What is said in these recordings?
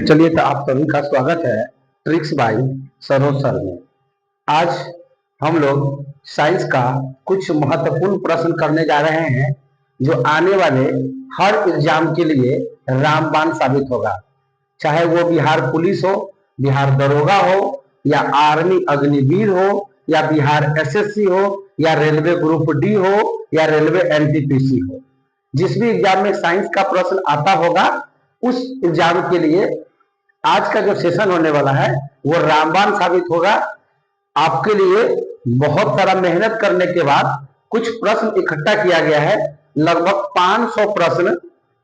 चलिए तो आप सभी का स्वागत है ट्रिक्स बाय सरोज सर में। आज हम लोग साइंस का कुछ महत्वपूर्ण प्रश्न करने जा रहे हैं जो आने वाले हर एग्जाम के लिए रामबाण साबित होगा। चाहे वो बिहार पुलिस हो, बिहार दरोगा हो, या आर्मी अग्निवीर हो, या बिहार एसएससी हो, या रेलवे ग्रुप डी हो, या रेलवे एनटीपीसी हो। जिस भी एग्जाम में साइंस का प्रश्न आता होगा उस एग्जाम के लिए आज का जो सेशन होने वाला है वो रामबाण साबित होगा। आपके लिए बहुत सारा मेहनत करने के बाद कुछ प्रश्न इकट्ठा किया गया है। लगभग 500 प्रश्न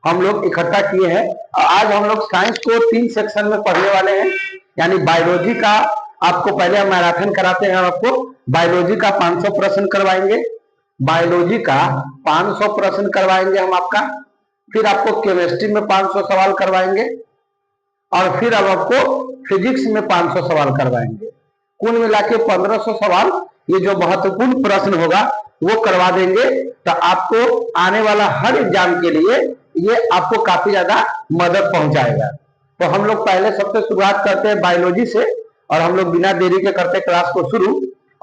हम लोग इकट्ठा किए हैं। आज हम लोग साइंस को 3 सेक्शन में पढ़ने वाले हैं। यानी बायोलॉजी का आपको पहले हम मैराथन कराते हैं, आपको बायोलॉजी का 500 प्रश्न करवाएंगे, बायोलॉजी का 500 प्रश्न करवाएंगे हम आपका, फिर आपको केमिस्ट्री में 500 सवाल करवाएंगे और फिर अब आपको फिजिक्स में 500 सवाल करवाएंगे। कुल मिला के 1500 सवाल ये जो महत्वपूर्ण प्रश्न होगा वो करवा देंगे। तो आपको आने वाला हर एग्जाम के लिए ये आपको काफी ज्यादा मदद पहुंचाएगा। तो हम लोग पहले सबसे शुरुआत करते हैं बायोलॉजी से और हम लोग बिना देरी के करते क्लास को शुरू।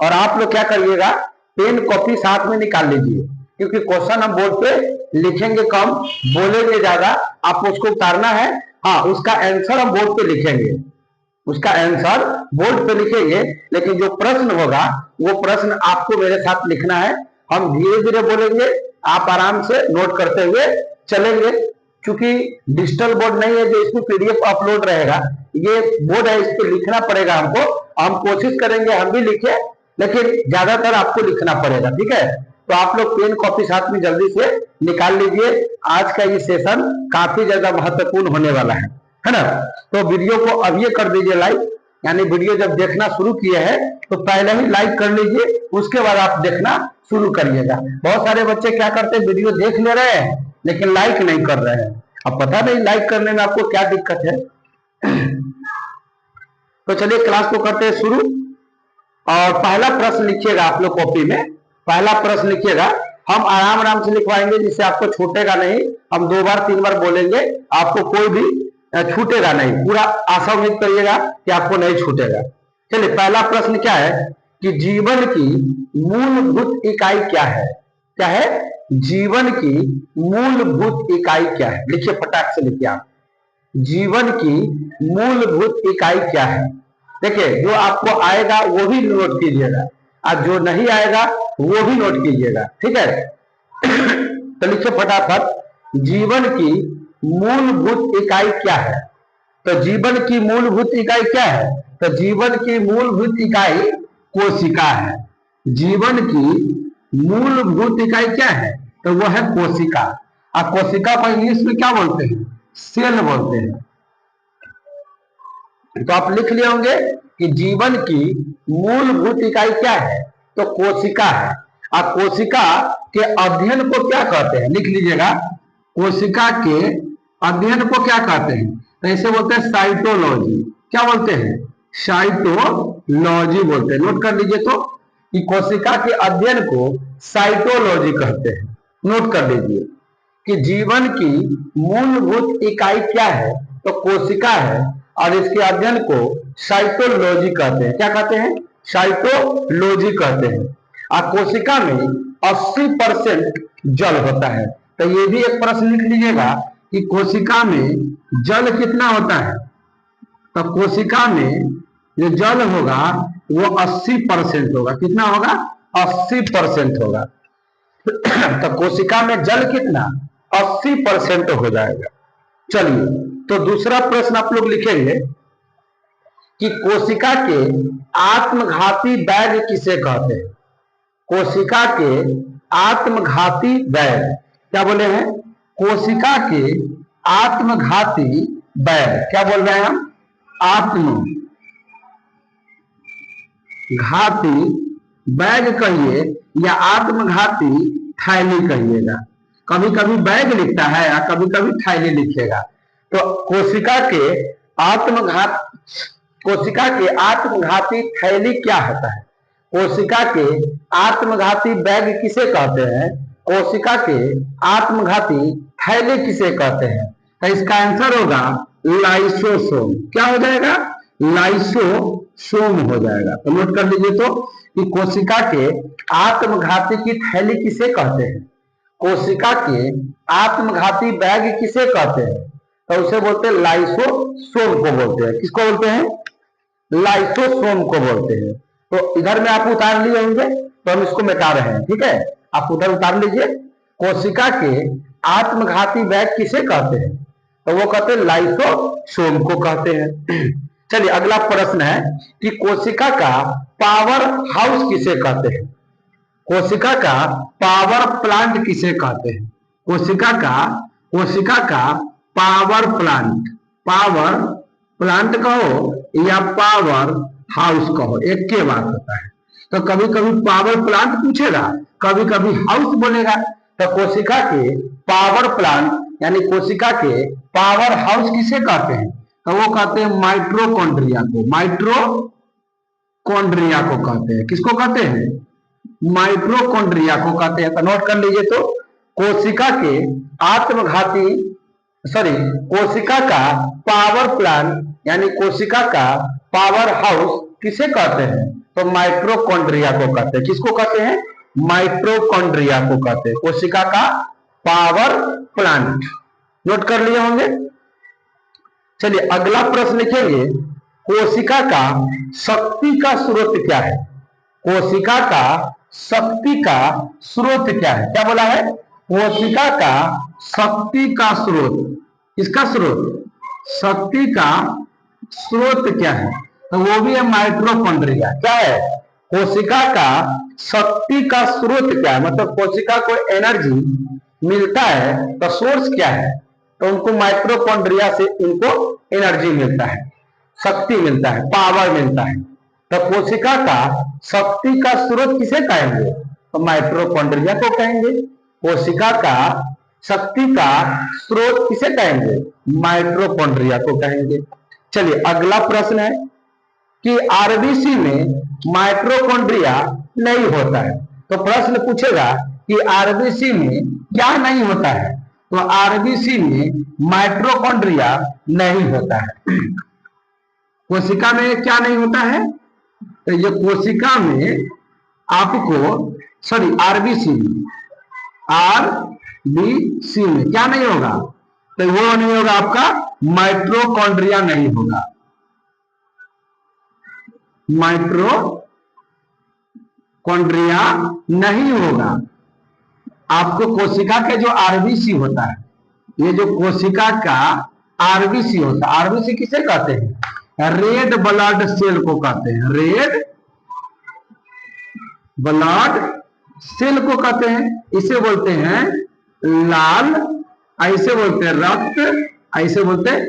और आप लोग क्या करिएगा, पेन कॉपी साथ में निकाल लीजिए, क्योंकि क्वेश्चन हम बोर्ड पे लिखेंगे कम, बोलेंगे ज्यादा। आपको उसको उतारना है। हाँ, उसका आंसर हम बोर्ड पे लिखेंगे, उसका आंसर बोर्ड पे लिखेंगे, लेकिन जो प्रश्न होगा वो प्रश्न आपको मेरे साथ लिखना है। हम धीरे धीरे बोलेंगे, आप आराम से नोट करते हुए चलेंगे। क्योंकि डिजिटल बोर्ड नहीं है जो इसमें पीडीएफ अपलोड रहेगा, ये बोर्ड है, इस पे लिखना पड़ेगा हमको। हम कोशिश करेंगे हम भी लिखे, लेकिन ज्यादातर आपको लिखना पड़ेगा, ठीक है। तो आप लोग पेन कॉपी साथ में जल्दी से निकाल लीजिए। आज का ये सेशन काफी ज्यादा महत्वपूर्ण होने वाला है ना। तो वीडियो को अब ये कर दीजिए लाइक, यानी वीडियो जब देखना शुरू किए हैं तो पहले ही लाइक कर लीजिए, उसके बाद आप देखना शुरू करिएगा। बहुत सारे बच्चे क्या करते हैं, वीडियो देख ले रहे हैं लेकिन लाइक नहीं कर रहे हैं। अब पता नहीं लाइक करने में आपको क्या दिक्कत है। तो चलिए क्लास को करते हैं शुरू। और पहला प्रश्न लिखिएगा आप लोग कॉपी में, पहला प्रश्न लिखिएगा। हम आराम आराम से लिखवाएंगे जिससे आपको छूटेगा नहीं। हम 2 बार 3 बार बोलेंगे, आपको कोई भी छूटेगा नहीं। पूरा आशा उम्मीद करिएगा कि आपको नहीं छूटेगा। चलिए पहला प्रश्न क्या है कि जीवन की मूलभूत इकाई क्या है। क्या है? जीवन की मूलभूत इकाई क्या है। लिखिए, फटाक से लिखिए आप, जीवन की मूलभूत इकाई क्या है। देखिए, जो आपको आएगा वो भी नोट कीजिएगा और जो नहीं आएगा वो भी नोट कीजिएगा, ठीक है। तो लिखिए फटाफट, जीवन की मूलभूत इकाई क्या है। तो जीवन की मूलभूत इकाई क्या है? तो जीवन की मूलभूत इकाई कोशिका है। जीवन की मूलभूत इकाई क्या है? तो वो है कोशिका। और कोशिका को इंग्लिश में क्या बोलते हैं? सेल बोलते हैं। तो आप लिख लिए होंगे कि जीवन की मूलभूत इकाई क्या है, तो कोशिका है। और कोशिका के अध्ययन को क्या कहते हैं? लिख लीजिएगा, कोशिका के अध्ययन को क्या कहते हैं? तो इसे बोलते हैं साइटोलॉजी। क्या बोलते हैं? साइटोलॉजी बोलते हैं। नोट कर लीजिए तो कि कोशिका के अध्ययन को साइटोलॉजी कहते हैं। नोट कर लीजिए कि जीवन की मूलभूत इकाई क्या है, तो कोशिका है, और इसके अध्ययन को साइटोलॉजी कहते हैं। क्या कहते हैं? साइटोलॉजी कहते हैं। और कोशिका में 80% जल होता है। तो ये भी एक प्रश्न लिख लीजिएगा कि कोशिका में जल कितना होता है। तो कोशिका में जो जल होगा वो 80% होगा। कितना होगा? 80% होगा। तो कोशिका में जल कितना? 80% हो जाएगा। चलिए, तो दूसरा प्रश्न आप लोग लिखेंगे कि कोशिका के आत्मघाती बैग किसे कहते हैं। कोशिका के आत्मघाती बैग, क्या बोले हैं? कोशिका के आत्मघाती बैग, क्या बोल रहे हैं हम? आत्मघाती बैग कहिए या आत्मघाती थैली कहिएगा। कभी कभी बैग लिखता है या कभी कभी थैली लिखेगा। तो कोशिका के आत्मघाती थैली क्या होता है? कोशिका के आत्मघाती बैग किसे कहते हैं? कोशिका के आत्मघाती थैली किसे कहते हैं? तो इसका आंसर होगा लाइसोसोम। क्या हो जाएगा? लाइसोसोम हो जाएगा। तो नोट कर लीजिए तो कि कोशिका के आत्मघाती की थैली किसे कहते हैं? कोशिका के आत्मघाती बैग किसे कहते हैं? तो उसे बोलते हैं लाइसोसोम को बोलते हैं। किसको बोलते हैं? लाइसोसोम को बोलते हैं। तो इधर में आप उतार लिए होंगे, तो हम इसको मिटा रहे हैं। ठीक है, आप उधर उतार लीजिए। कोशिका के आत्मघाती बैग किसे कहते हैं? तो वो कहते हैं लाइसोसोम को कहते हैं। चलिए अगला प्रश्न है कि कोशिका का पावर हाउस किसे कहते हैं? कोशिका का पावर प्लांट किसे कहते हैं? कोशिका का पावर प्लांट कहो या पावर हाउस कहो, एक के बात होता है। तो कभी कभी पावर प्लांट पूछेगा, कभी कभी हाउस बोलेगा। तो कोशिका के पावर प्लांट यानी कोशिका के पावर हाउस किसे कहते हैं? तो वो कहते हैं माइटोकॉन्ड्रिया को। माइटोकॉन्ड्रिया को कहते हैं। किसको कहते हैं? माइटोकॉन्ड्रिया को कहते हैं। तो नोट कर लीजिए तो कोशिका के आत्मघाती कोशिका का पावर प्लांट यानी कोशिका का पावर हाउस किसे कहते हैं? तो माइटोकॉन्ड्रिया को कहते हैं। किसको कहते हैं? माइटोकॉन्ड्रिया को कहते हैं, कोशिका का पावर प्लांट। नोट कर लिए होंगे। चलिए अगला प्रश्न लिखेंगे, कोशिका का शक्ति का स्रोत क्या है? कोशिका का शक्ति का स्रोत क्या है? क्या बोला है? कोशिका का शक्ति का स्रोत। इसका स्रोत, शक्ति का स्रोत क्या है? तो वो भी है माइटोकॉन्ड्रिया। क्या है? कोशिका का शक्ति का स्रोत क्या है? मतलब कोशिका को एनर्जी मिलता है तो सोर्स क्या है? तो उनको माइटोकॉन्ड्रिया से उनको एनर्जी मिलता है, शक्ति मिलता है, पावर मिलता है। तो कोशिका का शक्ति का स्रोत किसे कहेंगे? तो माइटोकॉन्ड्रिया को कहेंगे। कोशिका का शक्ति का स्रोत किसे कहेंगे? माइटोकॉन्ड्रिया को कहेंगे। चलिए अगला प्रश्न है कि आरबीसी में माइटोकॉन्ड्रिया नहीं होता है। तो प्रश्न पूछेगा कि आरबीसी में क्या नहीं होता है? तो आरबीसी में माइटोकॉन्ड्रिया नहीं होता है। कोशिका में क्या नहीं होता है? तो ये कोशिका में आपको आरबीसी में क्या नहीं होगा? तो वो नहीं होगा, आपका माइटोकॉन्ड्रिया नहीं होगा। माइटोकॉन्ड्रिया नहीं होगा। आपको कोशिका के जो आरबीसी होता है, ये जो कोशिका का आरबीसी होता है, आरबीसी किसे कहते हैं? रेड ब्लड सेल को कहते हैं। रेड ब्लड सेल को कहते हैं। इसे बोलते हैं लाल, ऐसे बोलते हैं रक्त, ऐसे बोलते हैं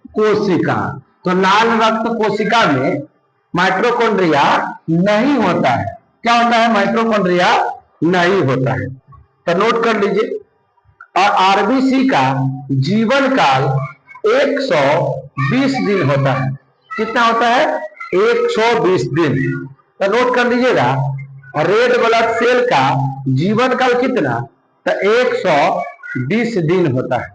कोशिका। तो लाल रक्त कोशिका में माइटोकॉन्ड्रिया नहीं होता है। क्या होता है? माइटोकॉन्ड्रिया नहीं होता है। तो नोट कर लीजिए। और आरबीसी का जीवन काल 120 दिन होता है। कितना होता है? 120 दिन। तो नोट कर लीजिएगा, रेड ब्लड सेल का जीवन काल कितना? तो 120 दिन होता है।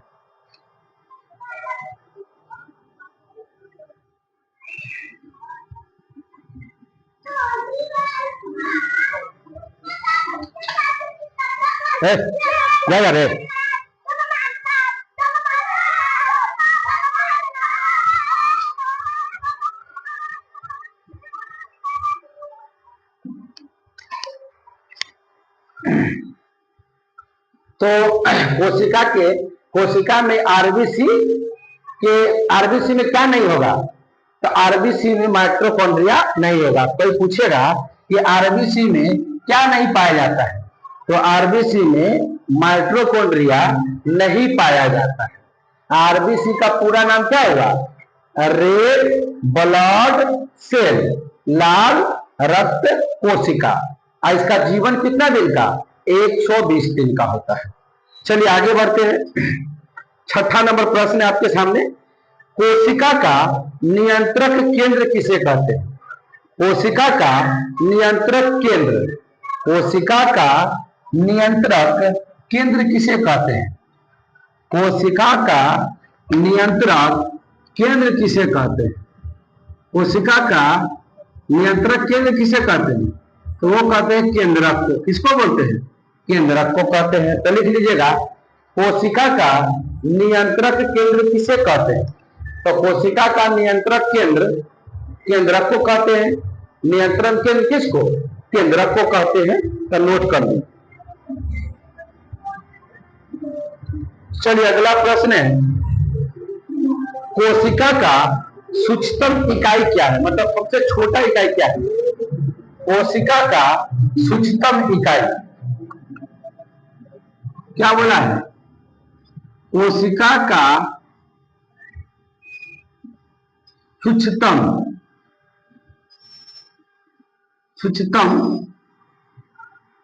जा रे। तो कोशिका में आरबीसी में क्या नहीं होगा? तो आरबीसी में माइटोकॉन्ड्रिया नहीं होगा। कोई पूछेगा कि आरबीसी में क्या नहीं पाया जाता है? तो आरबीसी में माइटोकॉन्ड्रिया नहीं पाया जाता है। आरबीसी का पूरा नाम क्या होगा? रेड ब्लड सेल, लाल रक्त कोशिका। और इसका जीवन कितना दिन का? 120 दिन का होता है। चलिए आगे बढ़ते हैं। छठा नंबर प्रश्न है आपके सामने, कोशिका का नियंत्रक केंद्र किसे कहते हैं? कोशिका का नियंत्रक केंद्र, कोशिका का नियंत्रक केंद्र किसे कहते हैं? कोशिका का नियंत्रक केंद्र किसे कहते हैं? कोशिका का नियंत्रक केंद्र किसे कहते हैं? तो वो कहते हैं केंद्रक को। किसको बोलते हैं? केंद्रक को कहते हैं। तो लिख लीजिएगा, कोशिका का नियंत्रक केंद्र किसे कहते हैं? तो कोशिका का नियंत्रक केंद्र केंद्रक को कहते हैं। नियंत्रण केंद्र किसको? केंद्रक को कहते हैं। तो नोट कर लो। चलिए अगला प्रश्न है, कोशिका का सूक्ष्मतम इकाई क्या है? मतलब सबसे छोटा इकाई क्या है? कोशिका का सूक्ष्मतम इकाई क्या बोला है? कोशिका का सूक्ष्मतम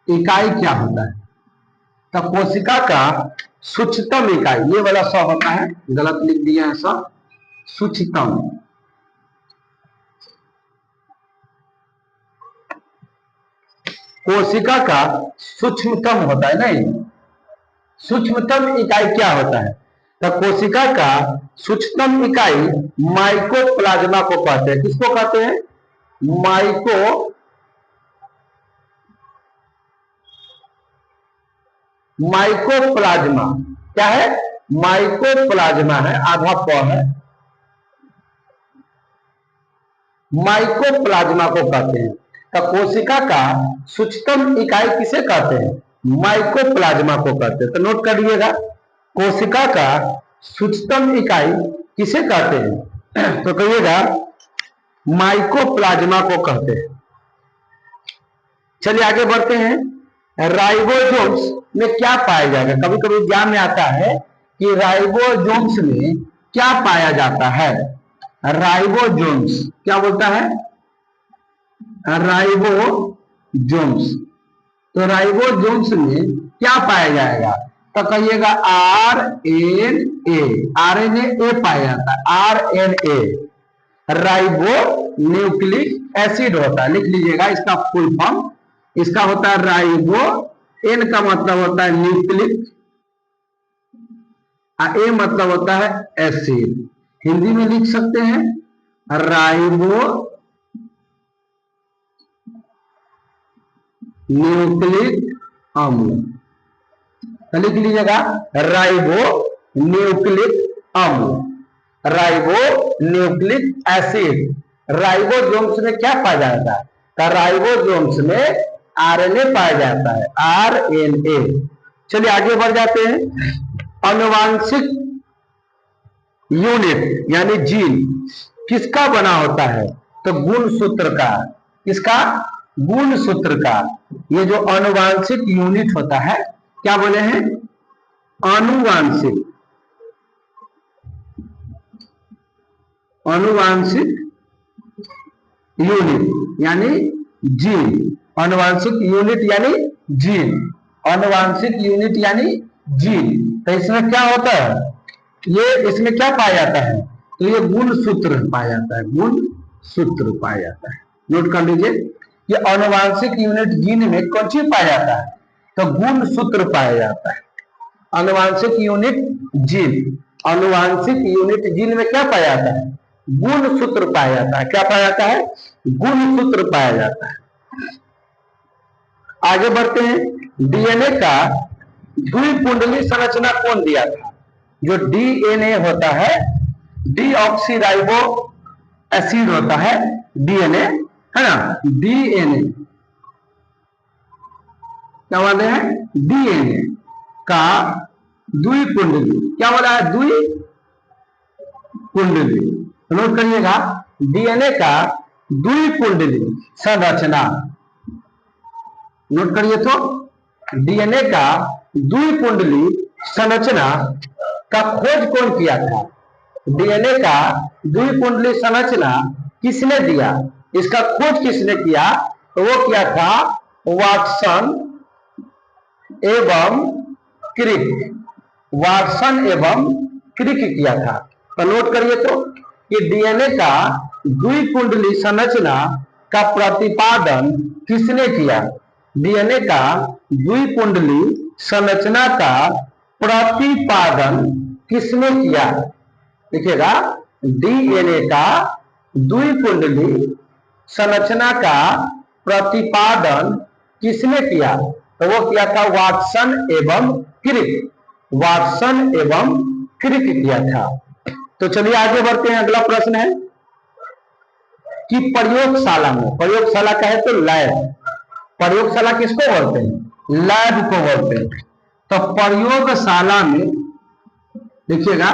इकाई क्या होता है? तो कोशिका का सूक्ष्मतम इकाई, ये वाला स होता है, गलत लिख दिया है स, सूक्ष्मतम। कोशिका का सूक्ष्मतम होता है, नहीं, सूक्ष्मतम इकाई क्या होता है? तो कोशिका का सूक्ष्मतम इकाई माइकोप्लाज्मा को कहते हैं। किसको कहते हैं? माइकोप्लाज्मा। क्या है? माइकोप्लाज्मा है, आधा प है, माइकोप्लाज्मा को कहते हैं। तो कोशिका का सूक्ष्मतम इकाई किसे कहते हैं? माइकोप्लाज्मा को कहते हैं। तो नोट कर लीजिएगा, कोशिका का सूक्ष्मतम इकाई किसे कहते हैं? तो कहिएगा माइकोप्लाज्मा को कहते हैं। चलिए आगे बढ़ते हैं। राइबोसोम्स में क्या पाया जाएगा? कभी कभी एग्जाम में आता है कि राइबोसोम्स में क्या पाया जाता है? राइबोसोम्स क्या बोलता है? राइबोसोम्स। तो राइबोसोम्स में क्या पाया जाएगा? तो कहिएगा RNA। RNA पाया जाता है, RNA, राइबो न्यूक्लिक एसिड होता है। लिख लीजिएगा इसका फुल फॉर्म। इसका होता है राइबो, एन का मतलब होता है न्यूक्लिक, ए मतलब होता है एसिड। हिंदी में लिख सकते हैं राइबो न्यूक्लिक अम्ल। तो लिख लीजिएगा राइबो न्यूक्लिक अम्ल, राइबो न्यूक्लिक एसिड। राइबोसोम्स में क्या पाया जाता है? तो राइबोसोम्स में RNA पाया जाता है, RNA। चलिए आगे बढ़ जाते हैं। आनुवांशिक यूनिट यानी जीन किसका बना होता है? तो गुणसूत्र का। किसका? गुणसूत्र का। ये जो आनुवांशिक यूनिट होता है, क्या बोले हैं? आनुवांशिक यूनिट यानी जीन। आनुवांशिक यूनिट यानी जीन, आनुवांशिक यूनिट यानी जीन। तो इसमें क्या होता है? ये इसमें क्या पाया जाता है? तो ये गुणसूत्र पाया जाता है, गुणसूत्र पाया जाता है। नोट कर लीजिए, ये आनुवांशिक यूनिट जीन में कौन चीज पाया जाता है? तो गुणसूत्र पाया जाता है। आनुवांशिक यूनिट जीन, आनुवांशिक यूनिट जीन में क्या पाया जाता है? गुणसूत्र पाया जाता है। क्या पाया जाता है? गुणसूत्र पाया जाता है। आगे बढ़ते हैं। डीएनए का द्विकुंडली संरचना कौन दिया था? जो डीएनए होता है, डीऑक्सीराइबो एसिड होता है डीएनए, है ना? डीएनए क्या बोलते हैं? डीएनए का द्विकुंडली, क्या बोला है? द्विकुंडली। नोट करिएगा, डीएनए का द्विकुंडली संरचना। नोट करिए तो, डीएनए का द्विकुंडली संरचना का खोज कौन किया था? डीएनए का द्विकुंडली संरचना किसने दिया? इसका खोज किसने किया? तो वो किया था वाटसन एवं क्रिक। वाटसन एवं क्रिक किया था। तो नोट करिए तो, कि डीएनए का द्विकुंडली संरचना का प्रतिपादन किसने किया? डीएनए का द्विकुंडली संरचना का प्रतिपादन किसने किया? देखिएगा, डीएनए का द्विकुंडली संरचना का प्रतिपादन किसने किया? तो वो किया था वाटसन एवं क्रिक। वाटसन एवं क्रिक किया था। तो चलिए आगे बढ़ते हैं। अगला प्रश्न है कि प्रयोगशाला में, प्रयोगशाला का है तो लैब, प्रयोगशाला किसको बोलते हैं? लैब को बोलते हैं। तो प्रयोगशाला में देखिएगा,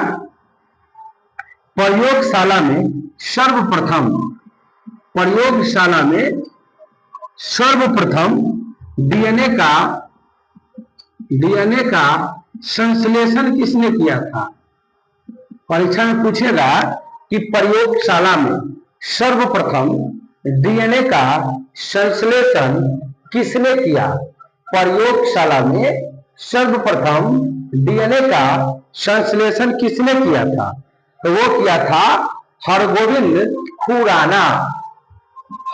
प्रयोगशाला में सर्वप्रथम, प्रयोगशाला में सर्वप्रथम डीएनए का संश्लेषण किसने किया था? परीक्षा में पूछेगा कि प्रयोगशाला में सर्वप्रथम डीएनए का संश्लेषण किसने किया? प्रयोगशाला में सर्वप्रथम डीएनए का संश्लेषण किसने किया था? तो वो किया था हरगोविंद खुराना।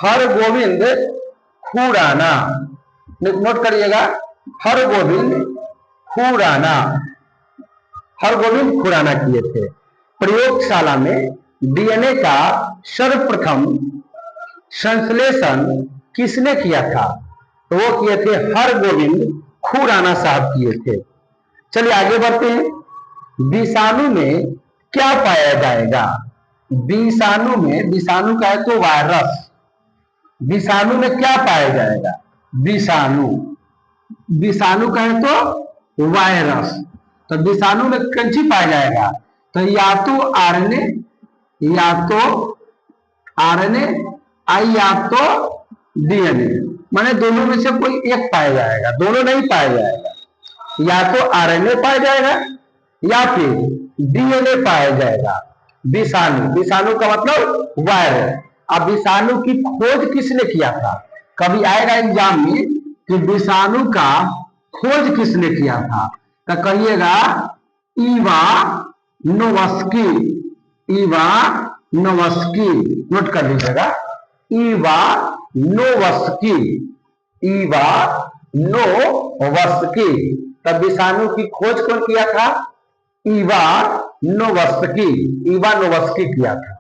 हरगोविंद खुराना, नोट करिएगा, हरगोविंद खुराना, हरगोविंद खुराना किए थे। प्रयोगशाला में डीएनए का सर्वप्रथम संश्लेषण किसने किया था? तो वो किए थे हरगोविंद खुराना साहब किए थे। चलिए आगे बढ़ते हैं। विषाणु में क्या पाया जाएगा? विषाणु में, विषाणु का है तो वायरस, विषाणु में क्या पाया जाएगा? विषाणु, विषाणु का है तो वायरस। तो विषाणु में कौन सी पाया जाएगा? तो या तो आरएनए, या तो आरएनए, या तो डीएनए, माने दोनों में से कोई एक पाया जाएगा, दोनों नहीं पाया जाएगा। या तो आरएनए पाया जाएगा या फिर डीएनए पाया जाएगा। विषाणु, विषाणु का मतलब वायरस। अब विषाणु की खोज किसने किया था? कभी आएगा एग्जाम में कि विषाणु का खोज किसने किया था? तो कहिएगा इवानोव्स्की। इवानोव्स्की, नोट कर लीजिएगा, इवानोव्स्की, इवानोव्स्की। तब विषाणु की खोज कौन किया था? इवानोव्स्की, इवानोव्स्की किया था।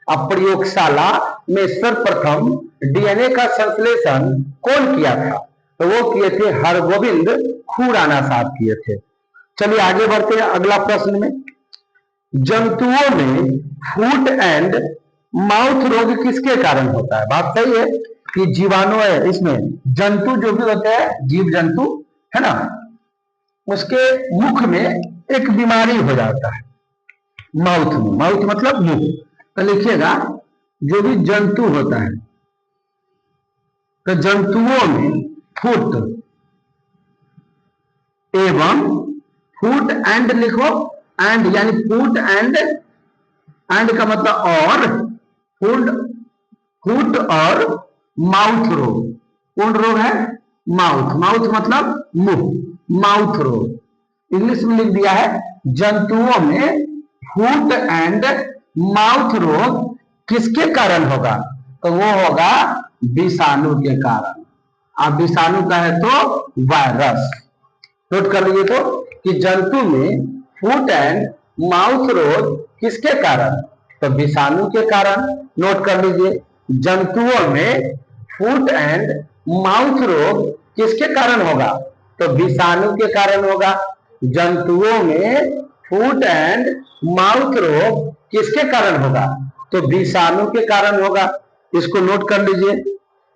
अब प्रयोगशाला में सर्वप्रथम डीएनए का संश्लेषण कौन किया था? तो वो किए थे हरगोविंद खुराना साहब किए थे। चलिए आगे बढ़ते हैं अगला प्रश्न में। जंतुओं में फुट एंड माउथ रोग किसके कारण होता है? बात सही है कि जीवाणु है, इसमें जंतु जो भी होते हैं, जीव जंतु है ना, उसके मुख में एक बीमारी हो जाता है, माउथ में, माउथ मतलब मुंह। तो लिखिएगा जो भी जंतु होता है, तो जंतुओं में फुट एवं, फुट एंड लिखो, एंड यानी फुट एंड, एंड का मतलब और, फुट, फुट और माउथ रोग। कौन रोग है? माउथ, माउथ मतलब मुंह, माउथ रोग। इंग्लिश में लिख दिया है जंतुओं में फुट एंड माउथ रोग किसके कारण होगा? तो वो होगा विषाणु के कारण। अब विषाणु का है तो वायरस। नोट कर लीजिए तो कि जंतु में फुट एंड माउथ रोग किसके कारण? तो विषाणु के कारण। नोट कर लीजिए, जंतुओं में फुट एंड माउथ रोग किसके कारण होगा? तो विषाणु के कारण होगा। जंतुओं में फुट एंड माउथ रोग किसके कारण होगा? तो विषाणु के कारण होगा। इसको नोट कर लीजिए।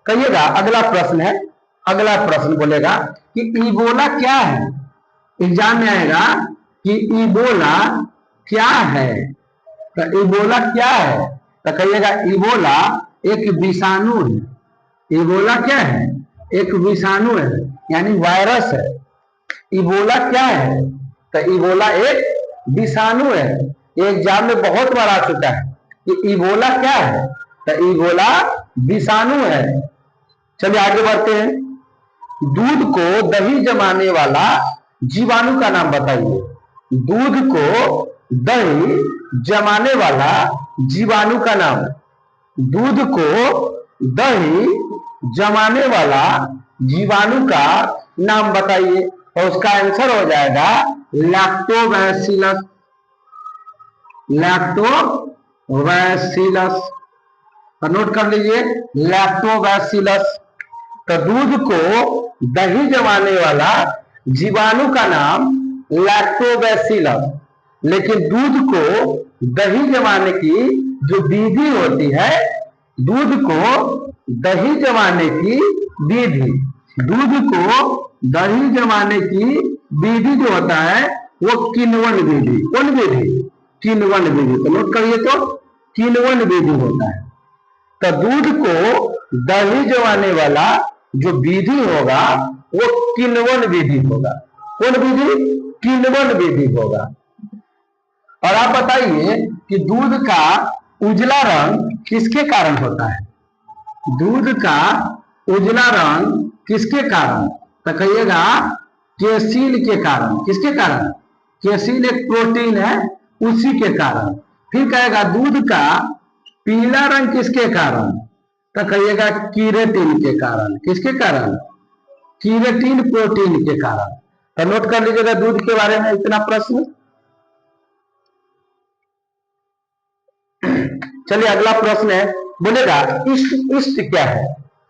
कहिएगा अगला प्रश्न है, अगला प्रश्न बोलेगा कि इबोला क्या है? एग्जाम में आएगा कि इबोला क्या है। तो इबोला क्या है? तो कहिएगा इबोला एक विषाणु है। इबोला क्या है? एक विषाणु है, यानी वायरस है। इबोला क्या है? तो इबोला एक विषाणु है। एग्जाम में बहुत बार आ चुका है कि इबोला क्या है? तो इबोला विषाणु है। चलिए आगे बढ़ते हैं। दूध को दही जमाने वाला जीवाणु का नाम बताइए। दूध को दही जमाने वाला जीवाणु का नाम, दूध को दही जमाने वाला जीवाणु का नाम बताइए। और उसका आंसर हो जाएगा लैक्टोबैसिलस। लैक्टोबैसिलस लैक्टोबैसिलस, नोट कर लीजिए लैक्टोबैसिलस। तो दूध को दही जमाने वाला जीवाणु का नाम लैक्टोबैसिलस, लेकिन दूध को दही जमाने की जो विधि होती है, दूध को दही जमाने की विधि, दूध को दही जमाने की विधि जो होता है वो किण्वन विधि। कौन विधि? किण्वन विधि। तो नोट करिए, तो किण्वन विधि होता है। तो दूध को दही जमाने वाला जो विधि होगा वो किण्वन विधि होगा। कौन विधि? किण्वन विधि होगा। और आप बताइए कि दूध का उजला रंग किसके कारण होता है? दूध का उजला रंग किसके कारण? तो कहिएगा केसीन के कारण। किसके कारण? केसीन एक प्रोटीन है, उसी के कारण। फिर कहेगा दूध का पीला रंग किसके कारण? तो कहिएगा कीरेटिन के कारण। किसके कारण? कीरेटिन प्रोटीन के कारण। तो नोट कर लीजिएगा दूध के बारे में इतना प्रश्न। चलिए अगला प्रश्न है, बोलेगा इष्ट। इष्ट क्या है?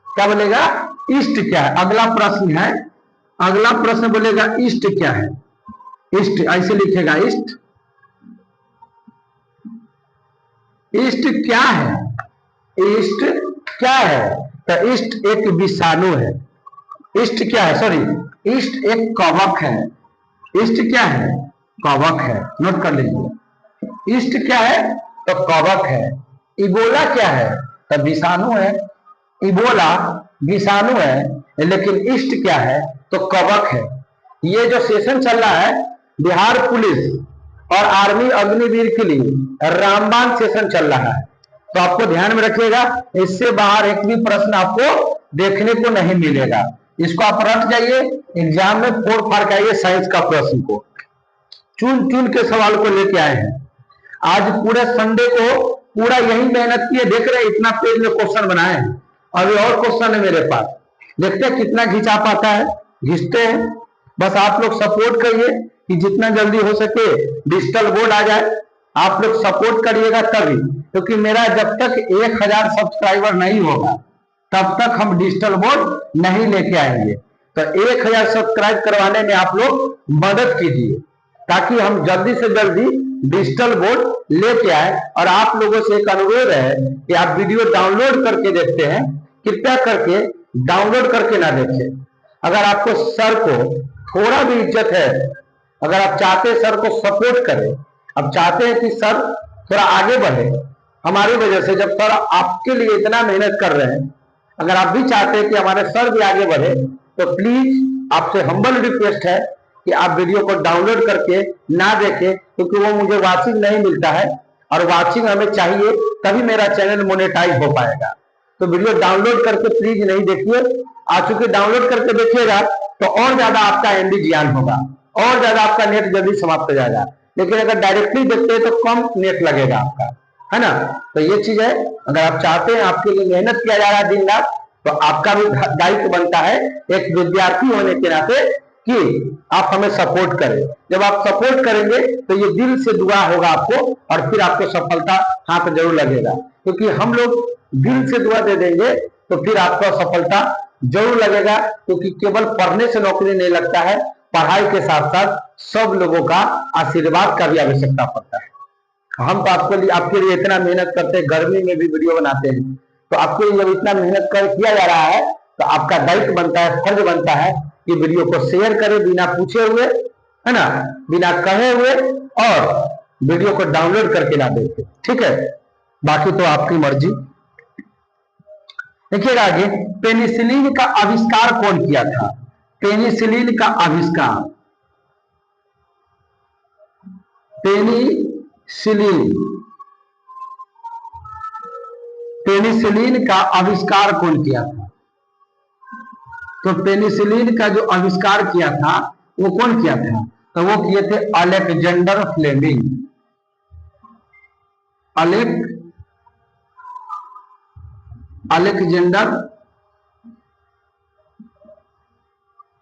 क्या बोलेगा? इष्ट क्या है? अगला प्रश्न है, अगला प्रश्न बोलेगा इष्ट क्या है? इष्ट ऐसे लिखेगा, इष्ट। इष्ट क्या है? इष्ट क्या है? तो इष्ट एक विषाणु है। इष्ट क्या है? सॉरी, इष्ट एक कवक है। इष्ट क्या है? कवक है। नोट कर लीजिए, इष्ट क्या है? तो कवक है। इबोला क्या है? तो विषाणु है। इबोला विषाणु है, लेकिन इष्ट क्या है? तो कवक है। ये जो सेशन चल रहा है बिहार पुलिस और आर्मी अग्निवीर के लिए रामबाण सेशन चल रहा है, तो आपको ध्यान में रखिएगा, इससे बाहर एक भी प्रश्न आपको देखने को नहीं मिलेगा। इसको आप रट जाइए, एग्जाम में फोड़ फाड़ के आइए। साइंस का प्रश्न को चुन चुन के सवाल को लेके आए हैं। आज पूरे संडे को पूरा यही मेहनत किए, देख रहे इतना पेज में क्वेश्चन बनाए हैं। अभी और क्वेश्चन है मेरे पास, देखते हैं कितना खिंचा पाता है। घिंचते हैं। बस आप लोग सपोर्ट करिए कि जितना जल्दी हो सके डिजिटल बोर्ड आ जाए। आप लोग सपोर्ट करिएगा तभी, क्योंकि मेरा जब तक 1000 सब्सक्राइबर नहीं होगा तब तक हम डिजिटल बोर्ड नहीं लेके आएंगे। तो 1000 सब्सक्राइब करवाने में आप लोग मदद कीजिए, ताकि हम जल्दी से जल्दी डिजिटल बोर्ड लेके आए। और आप लोगों से एक अनुरोध है कि आप वीडियो डाउनलोड करके देखते हैं, कृपया करके डाउनलोड करके ना देखें। अगर आपको सर को थोड़ा भी इज्जत है, अगर आप चाहते हैं सर को सपोर्ट करें, अब चाहते हैं कि सर थोड़ा आगे बढ़े हमारी वजह से, जब सर आपके लिए इतना मेहनत कर रहे हैं, अगर आप भी चाहते हैं कि हमारे सर भी आगे बढ़े, तो प्लीज आपसे हम्बल रिक्वेस्ट है कि आप वीडियो को डाउनलोड करके ना देखें, क्योंकि वो मुझे वाचिंग नहीं मिलता है, और वाचिंग हमें चाहिए तभी मेरा चैनल मोनेटाइज हो पाएगा। तो वीडियो डाउनलोड करके प्लीज नहीं देखिए। आ चुके डाउनलोड करके देखिएगा तो और ज्यादा आपका एमबी ज्ञान होगा, और ज्यादा आपका नेट जल्दी समाप्त हो जाएगा। लेकिन अगर डायरेक्टली देखते हैं तो कम नेट लगेगा आपका, है ना। तो ये चीज है, अगर आप चाहते हैं, आपके लिए मेहनत किया जा रहा है दिन रात, तो आपका भी दायित्व बनता है एक विद्यार्थी होने के नाते कि आप हमें सपोर्ट करें। जब आप सपोर्ट करेंगे तो ये दिल से दुआ होगा आपको, और फिर आपको सफलता हाथ जरूर लगेगा। क्योंकि हम लोग दिल से दुआ दे देंगे तो फिर आपको सफलता जरूर लगेगा। क्योंकि केवल पढ़ने से नौकरी नहीं लगता है, पढ़ाई के साथ साथ सब लोगों का आशीर्वाद का भी आवश्यकता पड़ता है। हम तो आपके लिए इतना मेहनत करते हैं, गर्मी में भी वीडियो बनाते हैं, तो आपके लिए जब इतना मेहनत किया जा रहा है तो आपका दायित्व बनता है, फर्ज बनता है कि वीडियो को शेयर करें बिना पूछे हुए, है ना, बिना कहे हुए, और वीडियो को डाउनलोड करके ना देखें। ठीक है, बाकी तो आपकी मर्जी। देखिएगा आगे, पेनिसिलिन का आविष्कार कौन किया था? पेनिसिलिन का आविष्कार, पेनिसिलिन का आविष्कार कौन किया था? तो पेनिसिलिन का जो आविष्कार किया था वो कौन किया था? तो वो किए थे अलेक्जेंडर फ्लेमिंग। अलेक्जेंडर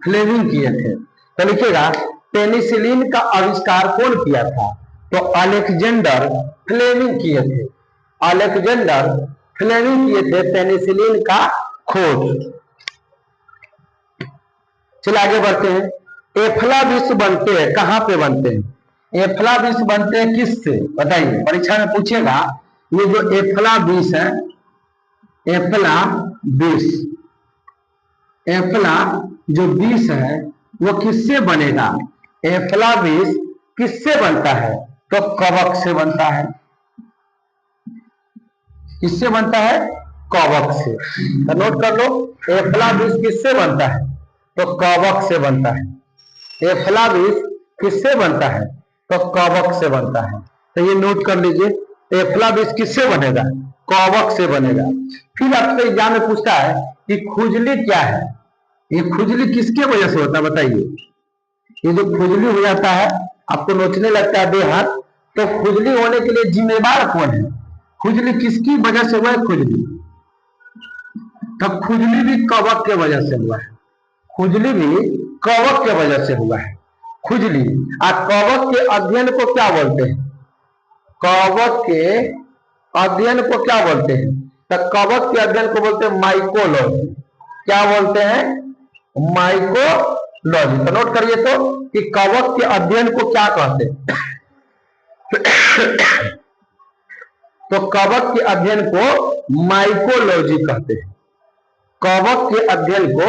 फ्लेमिंग किए थे। तो लिखिएगा पेनिसिलिन का आविष्कार कौन किया था? तो अलेक्जेंडर फ्लेमिंग किए थे। अलेक्जेंडर फ्लेमिंग किए थे पेनिसिलिन का खोज। चलिए आगे बढ़ते हैं। एफ्लाविस बनते हैं, कहां पे बनते हैं? एफ्लाविस बनते हैं किससे बताइए, परीक्षा में पूछेगा। ये जो एफ्लाविस है, एफ्लाविस, एफ्ला जो विष है वो किससे बनेगा? एफ्लाविस किससे बनता है? तो कवक से बनता है। किससे बनता है? कवक से। तो नोट कर लो, एफ्लाविस किससे बनता है? तो कवक से बनता है। एफ्लाविस किससे बनता है? तो कवक से बनता है। तो ये नोट कर लीजिए, एफ्लाविस किससे बनेगा? कवक से बनेगा। फिर आपसे एग्जाम में पूछता है कि खुजली क्या है? ये खुजली किसके वजह से होता है बताइए। ये जो खुजली हो जाता है, आपको नोचने लगता है देह हाथ, तो खुजली होने के लिए जिम्मेवार कौन है? खुजली किसकी वजह से हुआ है? खुजली, तो खुजली भी कवक के वजह से हुआ है। खुजली भी कवक के वजह से हुआ है। खुजली और कवक के अध्ययन को क्या बोलते हैं? कवक के अध्ययन को क्या बोलते हैं? तो कवक के अध्ययन को बोलते हैं माइकोलॉजी। क्या बोलते हैं? माइकोलॉजी। तो नोट करिए तो कि कवक के अध्ययन को क्या कहते हैं? तो कवक के अध्ययन को माइकोलॉजी कहते हैं। कवक के अध्ययन को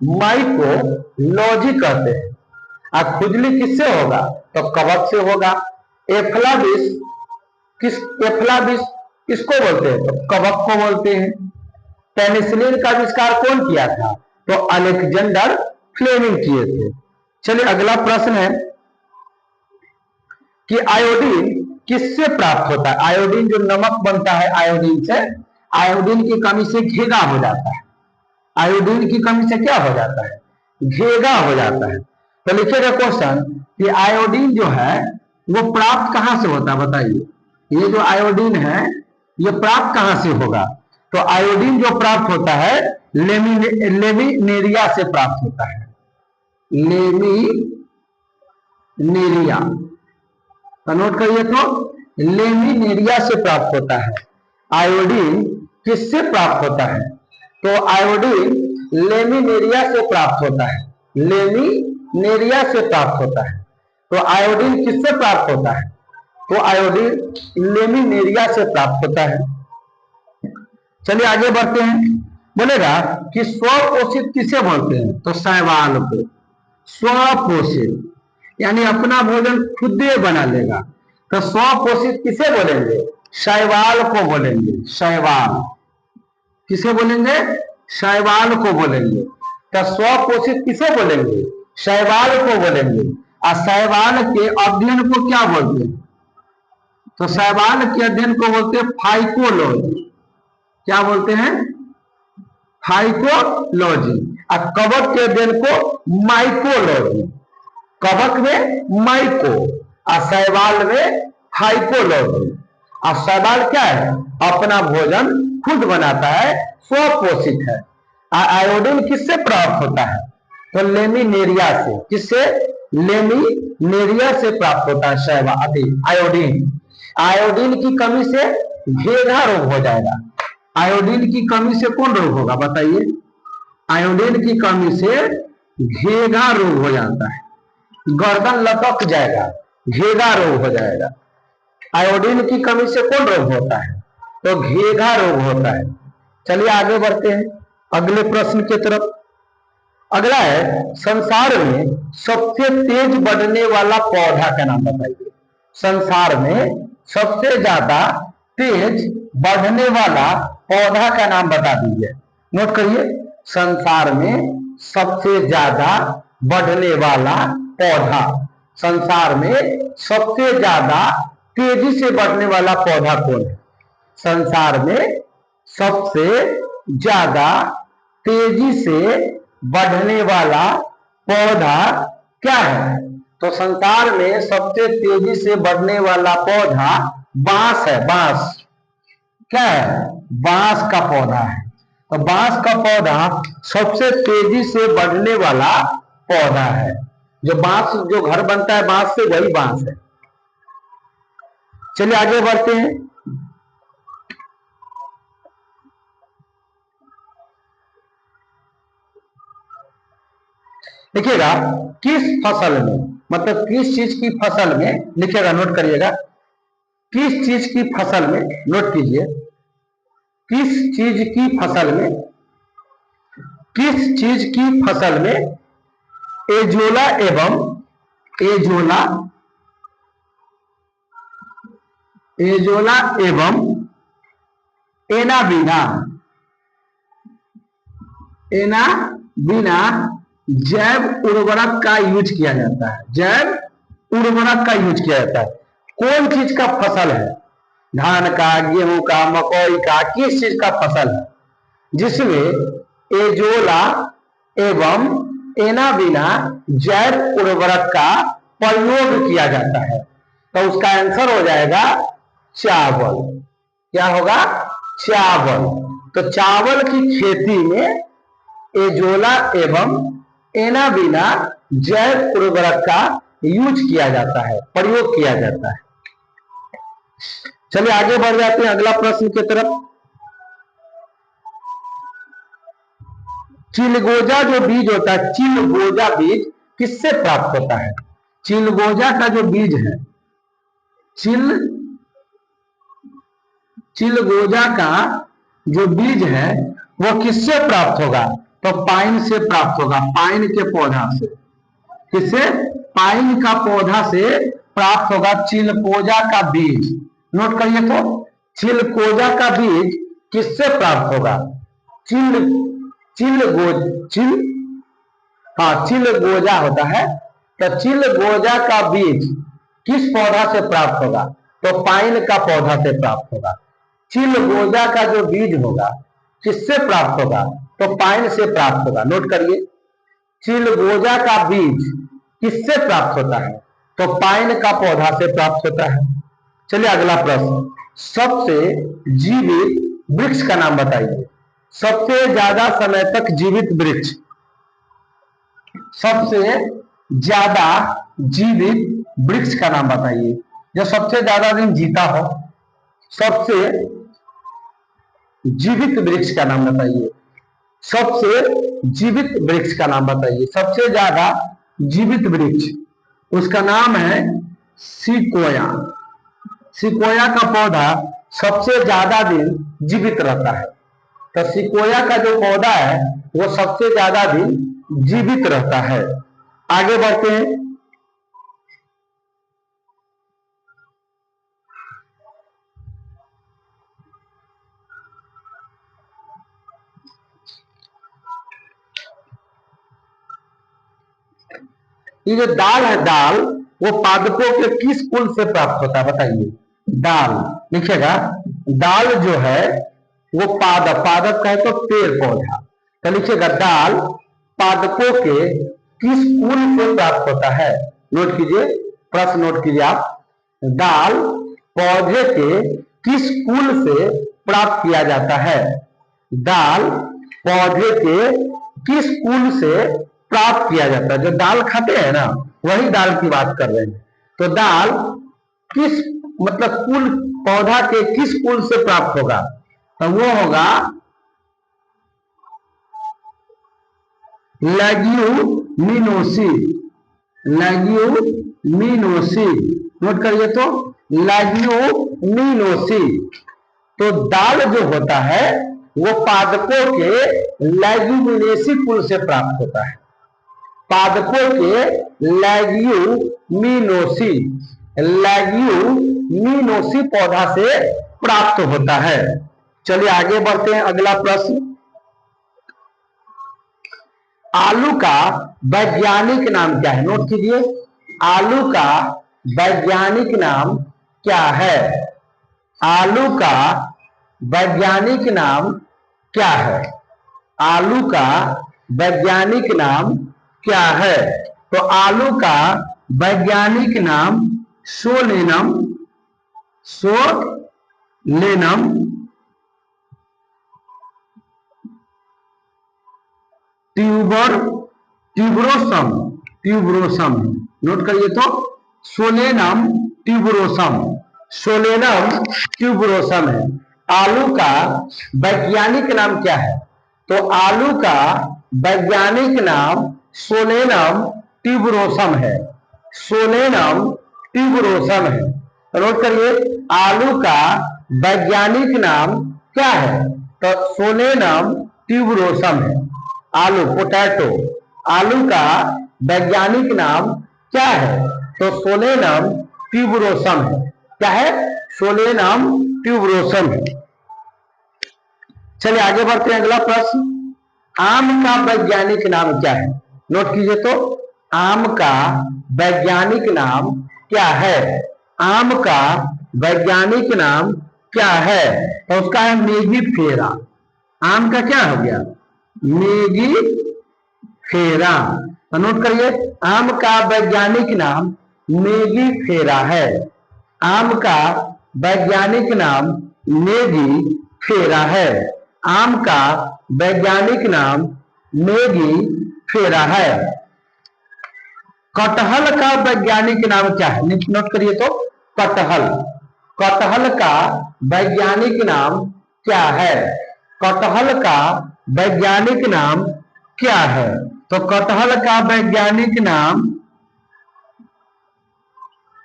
माइकोलॉजी कहते हैं। और खुजली किससे होगा? तो कवक से होगा। एफ्लाविस एफ्लाविस किसको बोलते हैं? तो कवक को बोलते हैं। पेनिसिलिन का आविष्कार कौन किया था? तो अलेक्जेंडर फ्लेमिंग किए थे। चलिए अगला प्रश्न है कि आयोडीन किससे प्राप्त होता है? आयोडीन जो नमक बनता है, आयोडीन से, आयोडीन की कमी से घेगा हो जाता है। आयोडीन की कमी से क्या हो जाता है? घेगा हो जाता है। तो लिखिएगा क्वेश्चन कि आयोडीन जो है वो प्राप्त कहां से होता है बताइए। ये जो आयोडीन है ये प्राप्त कहां से होगा? तो आयोडीन जो प्राप्त होता है लेमिनेरिया से प्राप्त होता है। लेमिनेरिया, तो नोट करिए तो लेमिनेरिया से प्राप्त होता है। आयोडीन किससे प्राप्त होता है? तो आयोडीन लेमिनेरिया से प्राप्त होता है। लेमिनेरिया से प्राप्त होता है। तो आयोडीन किससे प्राप्त होता है? तो आयोडीन लेमिनेरिया से प्राप्त होता है। चलिए आगे बढ़ते हैं। बोलेगा कि स्वपोषित किसे बोलते हैं? तो शैवाल को। स्वपोषित यानी अपना भोजन खुद ही बना लेगा। तो स्वपोषित किसे बोलेंगे? शैवाल को बोलेंगे। शैवाल किसे बोलेंगे? शैवाल को बोलेंगे। तो स्वपोषित किसे बोलेंगे? शैवाल को बोलेंगे। और शैवाल के अध्ययन को क्या बोलते हैं? तो शैवाल के अध्ययन को बोलते हैं फाइकोलॉजी। क्या बोलते हैं? फाइकोलॉजी। और कवक के अध्ययन को माइकोलॉजी। कवक में माइको और शैवाल में फाइकोलॉजी। और शैवाल क्या है? अपना भोजन खुद बनाता है, स्वपोषित है। आयोडीन किससे प्राप्त होता है? तो लेमिनेरिया से। किससे? लेमिनेरिया से प्राप्त होता है शैवाल आयोडीन। आयोडीन की कमी से घेगा रोग हो जाएगा। आयोडीन की कमी से कौन रोग होगा बताइए? आयोडीन की कमी से घेगा रोग हो जाता है। गर्दन लटक जाएगा, घेगा रोग हो जाएगा। आयोडीन की कमी से कौन रोग होता है? तो घेगा रोग होता है। चलिए आगे बढ़ते हैं अगले प्रश्न की तरफ। अगला है, संसार में सबसे तेज बढ़ने वाला पौधा का नाम बताइए। संसार में सबसे ज्यादा तेज बढ़ने वाला पौधा का नाम बता दीजिए। नोट करिए, संसार में सबसे ज्यादा बढ़ने वाला पौधा। संसार में सबसे ज्यादा तेजी से बढ़ने वाला पौधा कौन है? संसार में सबसे ज्यादा तेजी से बढ़ने वाला पौधा क्या है? तो संसार में सबसे तेजी से बढ़ने वाला पौधा बांस है। बांस क्या है? बांस का पौधा है। तो बांस का पौधा सबसे तेजी से बढ़ने वाला पौधा है। जो बांस जो घर बनता है बांस से, वही बांस है। चलिए आगे बढ़ते हैं। लिखिएगा किस फसल में, मतलब किस चीज की फसल में, लिखिएगा नोट करिएगा, किस चीज की फसल में, नोट कीजिए, किस चीज की फसल में, किस चीज की फसल में एजोला एवं एजोला एजोला एवं एनाबीना एनाबीना जैव उर्वरक का यूज किया जाता है, जैव उर्वरक का यूज किया जाता है। कौन चीज का फसल है, धान का, गेहूं का, मकई का, किस चीज का फसल है जिसमें एजोला एवं एनाबीना जैव उर्वरक का प्रयोग किया जाता है? तो उसका आंसर हो जाएगा चावल। क्या होगा? चावल। तो चावल की खेती में एजोला एवं एनाबीना जैव उर्वरक का यूज किया जाता है, प्रयोग किया जाता है। चलिए आगे बढ़ जाते हैं अगला प्रश्न की तरफ। चिलगोजा जो बीज होता है, चिलगोजा बीज किससे प्राप्त होता है? चिलगोजा का जो बीज है, चिलगोजा का जो बीज है वो किससे प्राप्त होगा? तो पाइन से प्राप्त होगा, पाइन के पौधा से। किससे? पाइन का पौधा से प्राप्त होगा चिलगोजा का बीज। नोट करिए तो, चिलगोजा का बीज किससे प्राप्त होगा? चिलगोजा होता है, तो चिलगोजा का बीज किस पौधा से प्राप्त होगा? तो पाइन का पौधा से प्राप्त होगा। चिलगोजा का जो बीज होगा किससे प्राप्त होगा? तो पाइन से प्राप्त होगा। नोट करिए, चिलगोजा का बीज किससे प्राप्त होता है? तो पाइन का पौधा से प्राप्त होता है। चलिए अगला प्रश्न, सबसे जीवित वृक्ष का नाम बताइए। सबसे ज्यादा समय तक जीवित वृक्ष, सबसे ज्यादा जीवित वृक्ष का नाम बताइए, जो सबसे ज्यादा दिन जीता हो। सबसे जीवित वृक्ष का नाम बताइए, सबसे जीवित वृक्ष का नाम बताइए, सबसे ज्यादा जीवित वृक्ष, उसका नाम है सिकोया। सिकोया का पौधा सबसे ज्यादा दिन जीवित रहता है। तो सिकोया का जो पौधा है वो सबसे ज्यादा दिन जीवित रहता है। आगे बढ़ते हैं। ये जो दाल है, दाल वो पादपों के किस कुल से प्राप्त होता है बताइए? दाल, लिखिएगा, दाल जो है वो पादप, पादप कहे तो पेड़ पौधा, तो लिखिएगा दाल पादपों के किस कुल से प्राप्त होता है? नोट कीजिए, प्रश्न नोट कीजिए आप, दाल पौधे के किस कुल से प्राप्त किया जाता है? दाल पौधे के किस कुल से प्राप्त किया जाता है? जो दाल खाते हैं ना, वही दाल की बात कर रहे हैं। तो दाल किस, मतलब कुल, पौधा के किस कुल से प्राप्त होगा? तो वो होगा लेग्यूमिनोसी। लेग्यूमिनोसी, नोट करिए तो, लेग्यूमिनोसी। तो दाल जो होता है वो पादपों के लेग्यूमिनेसी कुल से प्राप्त होता है। पादपों के लेग्यूमिनोसी, लेग्यूमिनोसी पौधा से प्राप्त होता है। चलिए आगे बढ़ते हैं अगला प्रश्न। आलू का वैज्ञानिक नाम क्या है? नोट कीजिए, आलू का वैज्ञानिक नाम क्या है? आलू का वैज्ञानिक नाम क्या है? आलू का वैज्ञानिक नाम क्या है? तो आलू का वैज्ञानिक नाम Solanum, Solanum tuberosum, tuberosum. Note करिए तो, सोलेनम ट्यूबरोसम, सोलेनम ट्यूबरोसम है। आलू का वैज्ञानिक नाम क्या है? तो आलू का वैज्ञानिक नाम सोलेनम ट्यूबरोसम है। सोलेनम ट्यूबरोसम है। नोट करिए, आलू का वैज्ञानिक नाम क्या है? तो सोलेनम ट्यूबरोसम है। आलू, पोटैटो, आलू का वैज्ञानिक नाम क्या है? तो सोलेनम ट्यूबरोसम है। क्या है? सोलेनम ट्यूबरोसम है। चलिए आगे बढ़ते हैं। अगला प्रश्न, आम का वैज्ञानिक नाम क्या है? नोट कीजिए तो, आम का वैज्ञानिक नाम क्या है? आम का वैज्ञानिक नाम क्या है? तो उसका है मेगीफेरा। आम का क्या हो गया? मेगीफेरा। तो नोट करिए, आम का वैज्ञानिक नाम मेगीफेरा है। आम का वैज्ञानिक नाम मेगीफेरा है। आम का वैज्ञानिक नाम मेगीफेरा है। कटहल का वैज्ञानिक नाम क्या है? नोट करिए तो, कटहल, कटहल का वैज्ञानिक नाम क्या है? कटहल का वैज्ञानिक नाम क्या है? तो कटहल का वैज्ञानिक नाम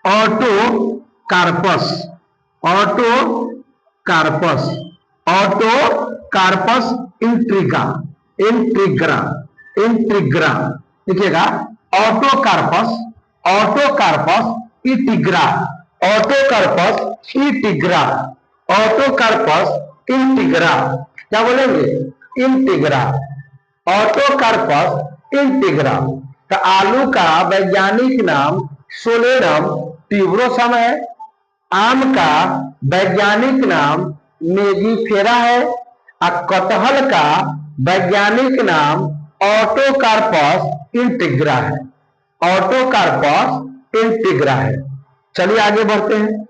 ऑटोकार्पस, ऑटोकार्पस, ऑटोकार्पस इंट्रिगा, इंट्रिग्रा, इंट्रिग्रा लिखिएगा। ऑटोकार्पस, ऑटोकार्पस इटिग्रा, ऑटोकार्पस इटिग्रा, ऑटोकार्पस इंटिग्रा। क्या बोलेंगे? इंटिग्रा, ऑटोकार्पस इंटिग्रा। तो आलू का वैज्ञानिक नाम सोलेनम ट्यूबरोसम है। आम का वैज्ञानिक नाम मेगीफेरा है। और कटहल का वैज्ञानिक नाम ऑटोकार्पस इंटिग्रा है। ऑटोकार्पस इंटिग्रा है। चलिए आगे बढ़ते हैं।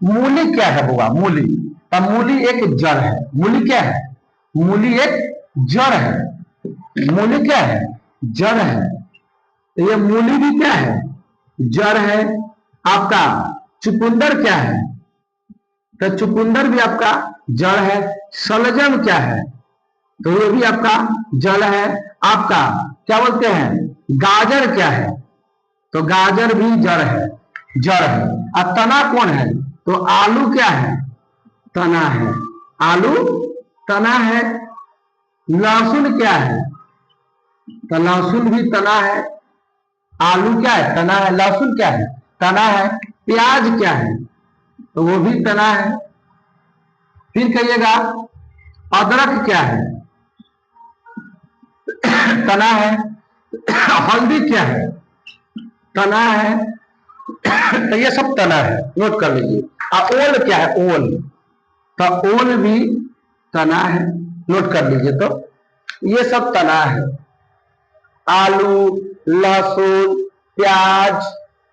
मूली क्या है बुआ? मूली, अब मूली एक जड़ है। मूली क्या है? मूली एक जड़ है। मूली क्या है? जड़ है। तो ये मूली भी क्या है? जड़ है। आपका चुकंदर क्या है? तो चुकंदर भी आपका जड़ है। शलजम क्या है? तो ये भी आपका जड़ है। आपका क्या बोलते हैं? गाजर क्या है? तो गाजर भी जड़ है, जड़ है। और तना कौन है? तो आलू क्या है? तना है। आलू तना है। लहसुन क्या है? तो लहसुन भी तना है। आलू क्या है? तना है। लहसुन क्या है? तना है। प्याज क्या है? तो वो भी तना है। फिर कहिएगा, अदरक क्या है? तना है। हल्दी क्या है? तना है। तो ये सब तना है, नोट कर लीजिए। ओल क्या है? ओल, तो ओल भी तना है, नोट कर लीजिए। तो ये सब तना है। आलू, लहसुन, प्याज,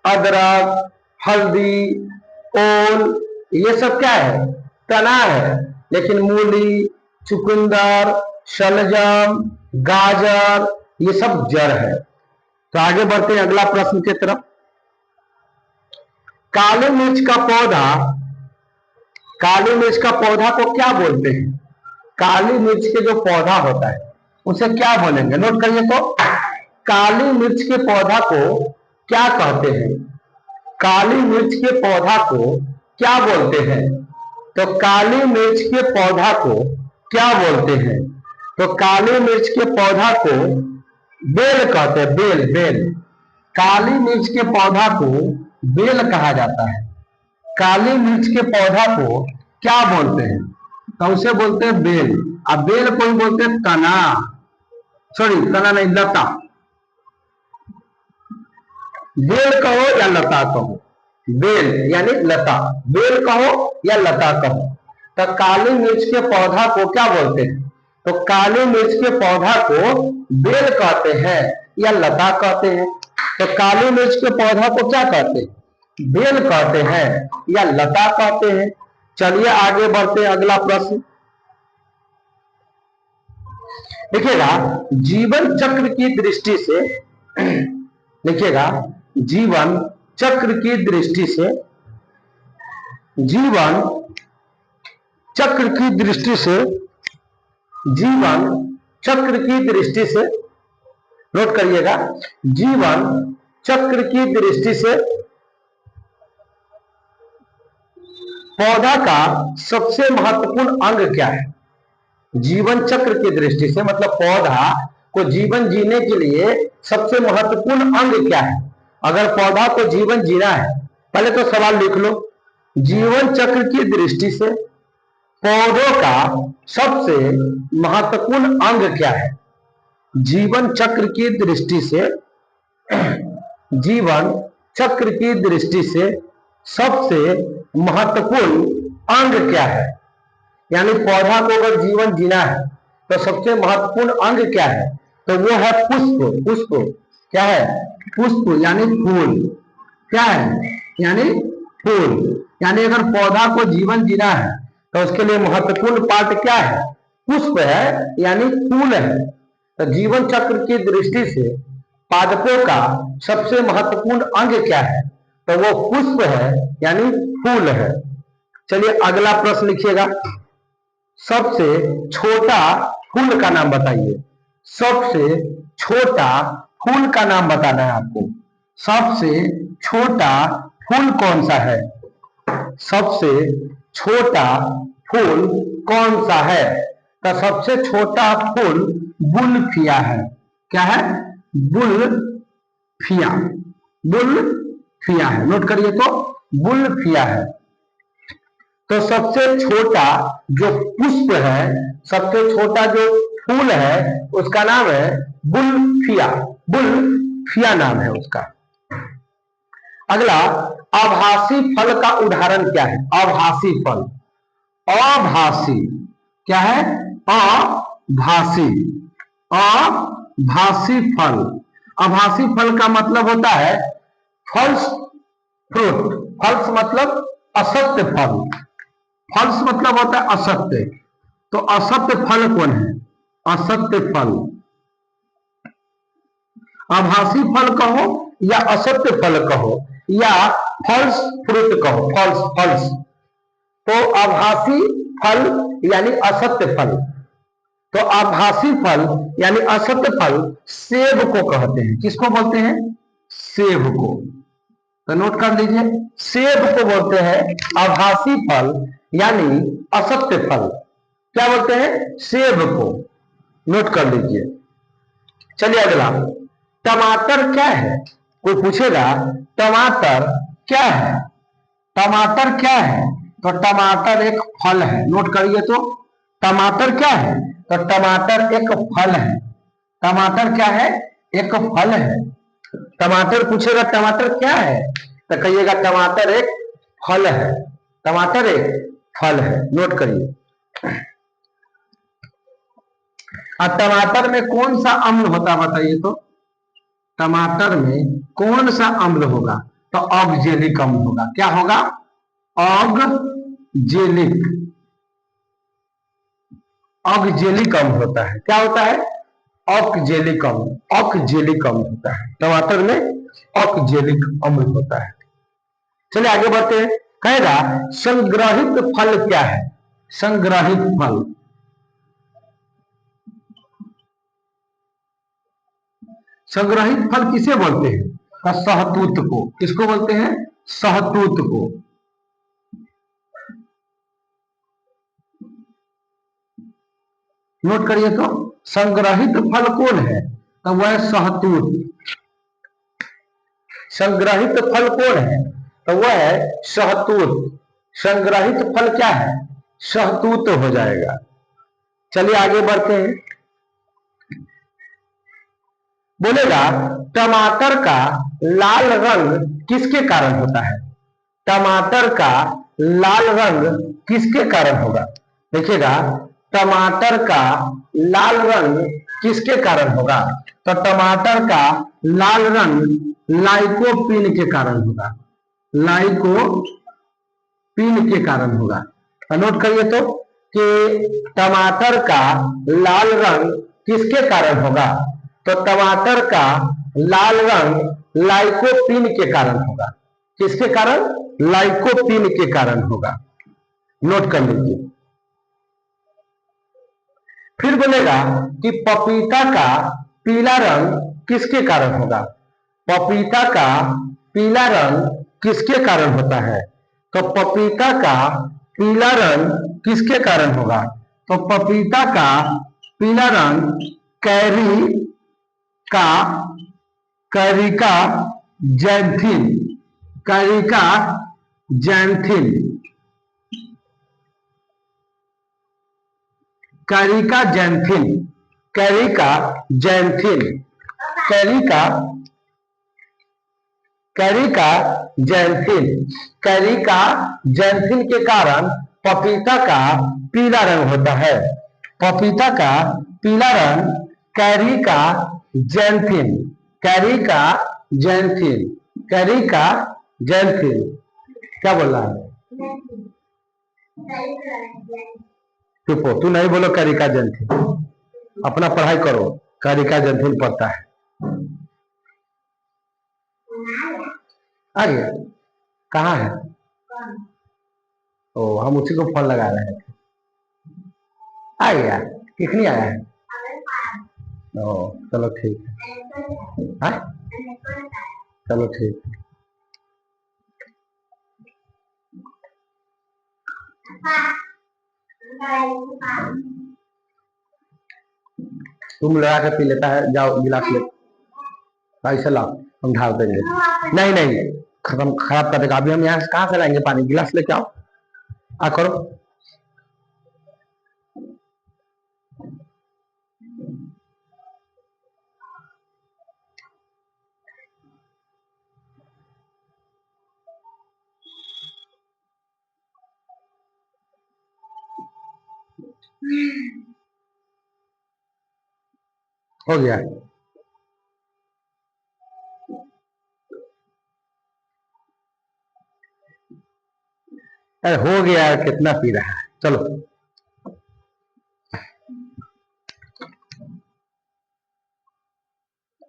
अदरक, हल्दी, ओल, ये सब क्या है? तना है। लेकिन मूली, चुकंदर, शलजम, गाजर, ये सब जड़ है। तो आगे बढ़ते हैं अगला प्रश्न की तरफ। काली मिर्च का पौधा, काली मिर्च का पौधा को क्या बोलते हैं? काली मिर्च के जो पौधा होता है उसे क्या बोलेंगे? नोट करिए तो, काली मिर्च के पौधा को क्या कहते हैं? काली मिर्च के पौधा को क्या बोलते हैं? तो काली मिर्च के पौधा को क्या बोलते हैं? तो काली मिर्च के पौधा को बेल कहते हैं। Bell, bell. काली मिर्च के पौधा को बेल कहा जाता है। काली मिर्च के पौधा को क्या बोलते हैं? तो उसे बोलते हैं बेल। अब बेल को ही बोलते हैं तना, सॉरी तना नहीं, लता। बेल कहो या लता कहो, बेल यानी लता, बेल कहो या लता कहो। तो काली मिर्च के पौधा को क्या बोलते हैं? तो काली मिर्च के पौधा को बेल कहते हैं या लता कहते हैं। तो काली मिर्च के पौधा को क्या कहते हैं? बेल कहते हैं या लता कहते हैं। चलिए आगे बढ़ते हैं। अगला प्रश्न देखिएगा, जीवन चक्र की दृष्टि से, देखिएगा जीवन चक्र की दृष्टि से, जीवन चक्र की दृष्टि से, जीवन चक्र की दृष्टि से नोट करिएगा, जीवन चक्र की दृष्टि से पौधा का सबसे महत्वपूर्ण अंग क्या है? जीवन चक्र की दृष्टि से मतलब पौधा को जीवन जीने के लिए सबसे महत्वपूर्ण अंग क्या है? अगर पौधा को जीवन जीना है, पहले तो सवाल लिख लो, जीवन चक्र की दृष्टि से पौधों का सबसे महत्वपूर्ण अंग क्या है? जीवन चक्र की दृष्टि से जीवन चक्र की दृष्टि से सबसे महत्वपूर्ण अंग क्या है? यानी पौधा को अगर जीवन जीना है तो सबसे महत्वपूर्ण अंग क्या है? तो वो है पुष्प। पुष्प क्या है? पुष्प यानी फूल। क्या है? यानी फूल। यानी अगर पौधा को जीवन जीना है तो उसके लिए महत्वपूर्ण पार्ट क्या है? पुष्प है, यानी फूल है। तो जीवन चक्र की दृष्टि से पादपों का सबसे महत्वपूर्ण अंग क्या है? तो वो पुष्प है, यानी फूल है। चलिए अगला प्रश्न लिखिएगा, सबसे छोटा फूल का नाम बताइए। सबसे छोटा फूल का नाम बताना है आपको। सबसे छोटा फूल कौन सा है? सबसे छोटा फूल कौन सा है? तो सबसे छोटा फूल बुलफिया है। क्या है? बुलफिया। बुलफिया है, नोट करिए, तो बुलफिया है। तो सबसे छोटा जो पुष्प है, सबसे छोटा जो फूल है, उसका नाम है बुलफिया। बुलफिया नाम है उसका। अगला, आभासी फल का उदाहरण क्या है? आभासी फल। आभासी क्या है? आभासी। आभासी फल। आभासी फल का मतलब होता है फॉल्स फ्रूट। फॉल्स मतलब असत्य फल। फल्स मतलब होता है असत्य। तो असत्य फल कौन है? असत्य फल। आभासी फल कहो या असत्य फल कहो या फॉल्स फ्रूट कहो, फॉल्स फल्स। तो आभासी फल यानी असत्य फल। तो आभासी फल यानी असत्य फल सेब को कहते हैं। किसको बोलते हैं? सेब को। तो नोट कर लीजिए, सेब को बोलते हैं आभासी फल यानी असत्य फल। क्या बोलते हैं? सेब को। नोट कर लीजिए। चलिए अगला, टमाटर क्या है? कोई पूछेगा टमाटर क्या है? टमाटर क्या है? तो टमाटर एक फल है। नोट करिए, तो टमाटर क्या है? तो टमाटर एक फल है। टमाटर क्या है? एक फल है। टमाटर पूछेगा टमाटर क्या है, तो कहिएगा टमाटर एक फल है। टमाटर एक फल है, नोट करिए। और टमाटर में कौन सा अम्ल होता है बताइए तो? टमाटर में कौन सा अम्ल होगा? तो ऑक्जेलिक अम्ल होगा। क्या होगा? ऑक्जेलिक। ऑक्जेलिक अम्ल होता है। क्या होता है? ऑक्जेलिक अम्ल। ऑक्जेलिक अम्ल होता है टमाटर में, ऑक्जेलिक अम्ल होता है। चलिए आगे बढ़ते हैं। कहेगा संग्रहित फल क्या है? संग्रहित फल। संग्रहित फल किसे बोलते हैं? सहतूत को। किसको बोलते हैं? सहतूत को। नोट करिए, तो संग्रहित फल कौन है? तो वह सहतूत। संग्रहित फल कौन है? तो वह है सहतूत। संग्रहित फल क्या है? सहतूत हो जाएगा। चलिए आगे बढ़ते हैं। बोलेगा टमाटर का लाल रंग किसके कारण होता है? टमाटर का लाल रंग किसके कारण होगा? देखिएगा, टमाटर का लाल रंग किसके कारण होगा? तो टमाटर का लाल रंग लाइकोपीन के कारण होगा। लाइकोपीन के कारण होगा। नोट करिए तो कि टमाटर का लाल रंग किसके कारण होगा? तो टमाटर का लाल रंग लाइकोपीन के कारण होगा। किसके कारण? लाइकोपीन के कारण होगा। नोट कर लीजिए। फिर बोलेगा कि पपीता का पीला रंग किसके कारण होगा? पपीता का पीला रंग किसके कारण होता है? तो पपीता का पीला रंग किसके कारण होगा? तो पपीता का पीला रंग कैरी का caricaxanthin caricaxanthin caricaxanthin caricaxanthin carica caricaxanthin caricaxanthin के कारण पपीता का पीला रंग होता है। पपीता का पीला रंग कैरिका जैंथिन कैरिका जैंथिन कैरिका जैंथिन क्या बोल रहा है? चुप हो, तू नहीं बोलो कैरिका जैंथिन, अपना पढ़ाई करो। कैरिका जैंथिन पढ़ता है। आ गया? कहाँ है? ओ, हम उसी को फोन लगा रहे थे। आ गया? कितनी आया है? ओ, चलो ठीक है। हाँ, चलो ठीक है। तुम लगा के पी लेता है, जाओ गिलास ले, ऐसे लाओ, हम ढाल देंगे। नहीं नहीं, खत्म, खराब कर देगा। अभी हम यहाँ से कहाँ से लाएंगे पानी? गिलास लेके आओ, आ करो। हो गया? अरे हो गया, कितना पी रहा है? चलो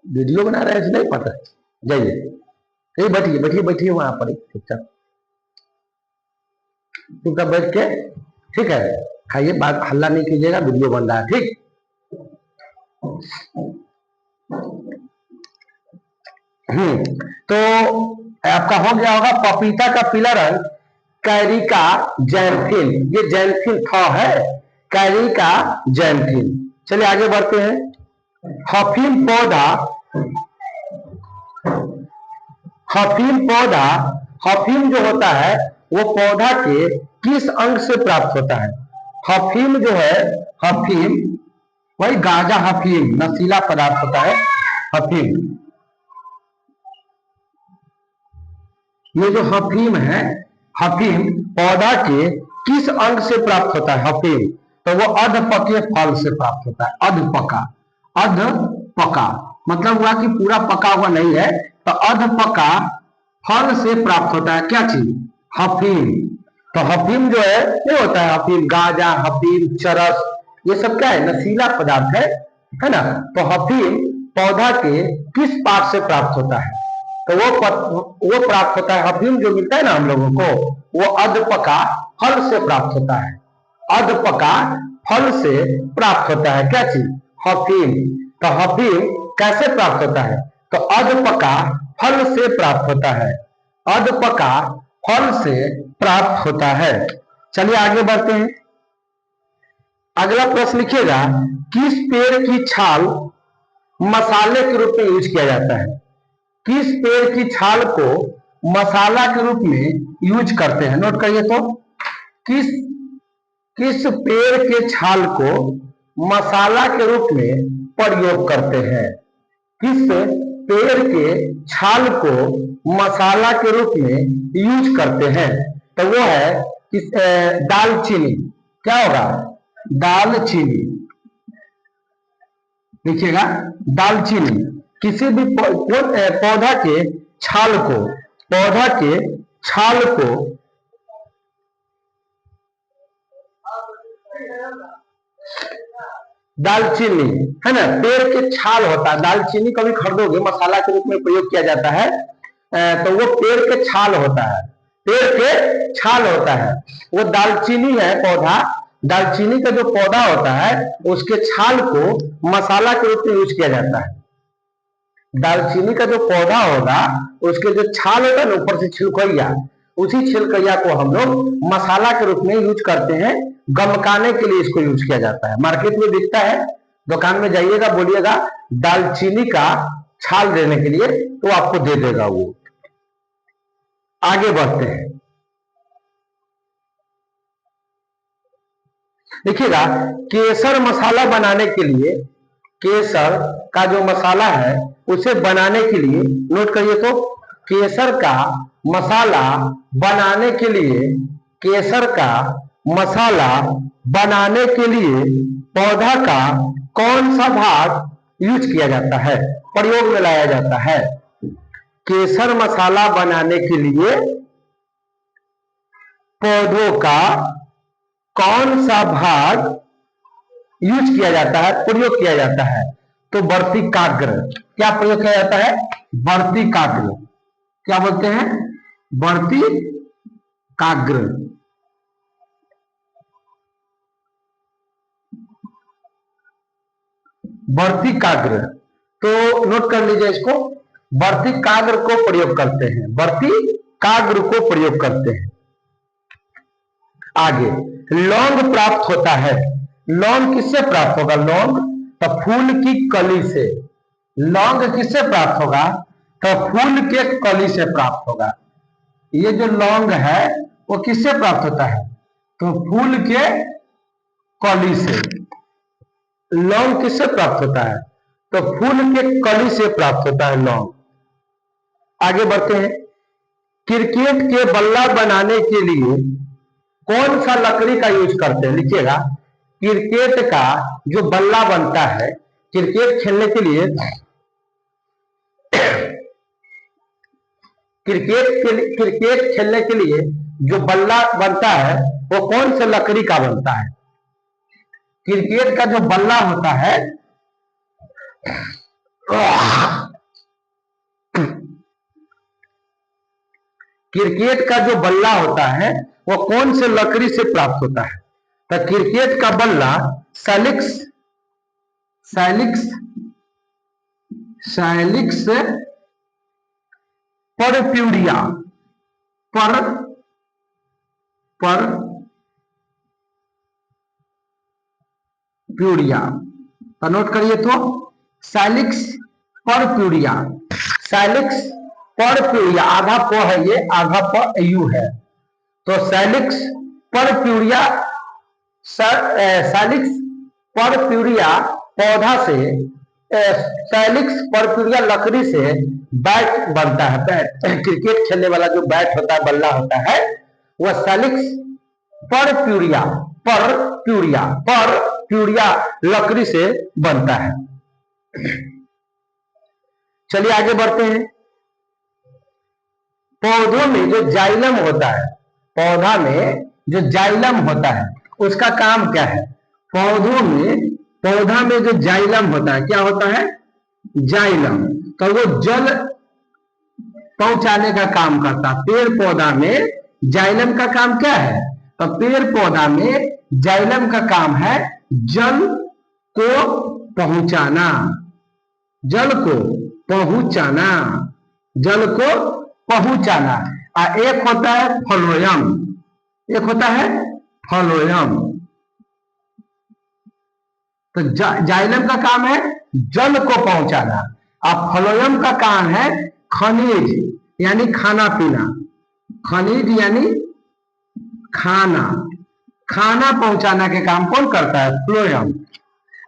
वीडियो बना रहे हैं, नहीं पता? जाइए, यही बैठिए बैठिए बैठिए वहां पर चुपचाप, चुपचाप बैठ के, ठीक है? खाइए, बात हल्ला नहीं कीजिएगा, वीडियो बन रहा है, ठीक? तो आपका हो गया होगा पपीता का पीला रंग कैरिका जैंथिन, ये जैंथिन था है, कैरिका जैंथिन। चलिए आगे बढ़ते हैं। हफीम पौधा हफीम पौधा हफीम जो होता है वो पौधा के किस अंग से प्राप्त होता है? हफीम जो है, हफीम वही गांजा, हफीम नशीला पदार्थ होता है हफीम। ये जो हफीम है, हफीम पौधा के किस अंग से प्राप्त होता है? हफीम तो वो अधपके फल से प्राप्त होता है। अधपका, अधपका मतलब हुआ कि पूरा पका हुआ नहीं है, तो अधपका फल से प्राप्त होता है क्या चीज? हफीम। तो हफीम जो है ये होता है, हफीम गांजा, हफीम चरस, ये सब क्या है? नशीला पदार्थ है ना? तो हफीम पौधा के किस पार्ट से प्राप्त होता है? तो वो प्राप्त होता है, हफीम जो मिलता है ना हम लोगों को, वो अधपका फल से प्राप्त होता है। अधपका फल से प्राप्त होता है क्या चीज? हफीम। तो हफीम कैसे प्राप्त होता है? तो अधपका फल से प्राप्त होता है। अधपका फल से प्राप्त होता है। चलिए आगे बढ़ते हैं। अगला प्रश्न लिखिएगा, किस पेड़ की छाल मसाले के रूप में यूज किया जाता है? किस पेड़ की छाल को मसाला के रूप में यूज करते हैं? नोट करिए तो, किस किस पेड़ के छाल को मसाला के रूप में प्रयोग करते हैं? किस पेड़ के छाल को मसाला के रूप में यूज करते हैं? तो वो है किस, दालचीनी। क्या होगा? दालचीनी। लिखिएगा, दालचीनी। किसी भी पौधा के छाल को, पौधा के छाल को दालचीनी है ना, पेड़ के छाल होता है। दालचीनी कभी खरीदोगे, मसाला के रूप में प्रयोग किया जाता है, तो वो पेड़ के छाल होता है, पेड़ के छाल होता है। वो दालचीनी है पौधा, दालचीनी का जो पौधा होता है उसके छाल को मसाला के रूप में यूज किया जाता है। दालचीनी का जो पौधा होगा उसके जो छाल होगा ना ऊपर से छिलकैया, उसी छिलकैया को हम लोग मसाला के रूप में यूज करते हैं। गमकाने के लिए इसको यूज किया जाता है। मार्केट में बिकता है, दुकान में जाइएगा बोलिएगा दालचीनी का छाल देने के लिए तो आपको दे देगा वो। आगे बढ़ते हैं, देखिएगा केसर मसाला बनाने के लिए, केसर का जो मसाला है उसे बनाने के लिए, नोट करिए तो केसर का मसाला बनाने के लिए, केसर का मसाला बनाने के लिए पौधा का कौन सा भाग यूज किया जाता है, प्रयोग में लाया जाता है? केसर मसाला बनाने के लिए पौधों का कौन सा भाग यूज किया जाता है, प्रयोग किया जाता है? तो वर्तिकाग्र। क्या प्रयोग किया जाता है? वर्तिकाग्र। क्या बोलते हैं? वर्तिकाग्र। वर्तिकाग्र, तो नोट कर लीजिए इसको, वर्तिकाग्र को प्रयोग करते हैं, वर्तिकाग्र को प्रयोग करते हैं। आगे लौंग प्राप्त होता है। लौंग किससे प्राप्त होगा? लौंग तो फूल की कली से। लौंग किससे प्राप्त होगा? तो फूल के कली से प्राप्त होगा। ये जो लौंग है वो किससे प्राप्त होता है? तो फूल के कली से। लौंग किससे प्राप्त होता है? तो फूल के कली से प्राप्त होता है लौंग। आगे बढ़ते हैं, क्रिकेट के बल्ला बनाने के लिए कौन सा लकड़ी का यूज करते हैं? लिखिएगा, क्रिकेट का जो बल्ला बनता है, क्रिकेट खेलने के लिए, क्रिकेट खेलने के लिए जो बल्ला बनता है वो कौन से लकड़ी का बनता है? क्रिकेट का जो बल्ला होता है, क्रिकेट का जो बल्ला होता है वो कौन से लकड़ी से प्राप्त होता है? तो क्रिकेट का बल्ला salix, salix, salix purpurea, purpurea, तो नोट करिए तो सैलिक्स परप्यूरिया, सैलिक्स परप्यूरिया, आधा प है ये, आधा प यू है, तो सैलिक्स परप्यूरिया, सैलिक्स परप्यूरिया पौधा से, सैलिक्स परप्यूरिया लकड़ी से बैट बनता है। बैट, क्रिकेट खेलने वाला जो बैट होता है, बल्ला होता है, वह सैलिक्स परप्यूरिया, परप्यूरिया, परप्यूरिया लकड़ी से बनता है। चलिए आगे बढ़ते हैं, पौधों में जो जाइलम होता है, पौधा में जो जाइलम होता है उसका काम क्या है? पौधों में, पौधा में जो जाइलम होता है, क्या होता है? जाइलम, तो वो जल पहुंचाने का काम करता है। पेड़ पौधा में जाइलम का काम क्या है? तो पेड़ पौधा में जाइलम का काम है जल को पहुंचाना, जल को पहुंचाना, जल को पहुंचाना। एक होता है फ्लोएम, एक होता है फ्लोएम। तो जाइलम का काम है जल को पहुंचाना, और फ्लोएम का काम है खनिज यानी खाना पीना, खनिज यानी खाना, खाना पहुंचाना के काम कौन करता है? फ्लोएम।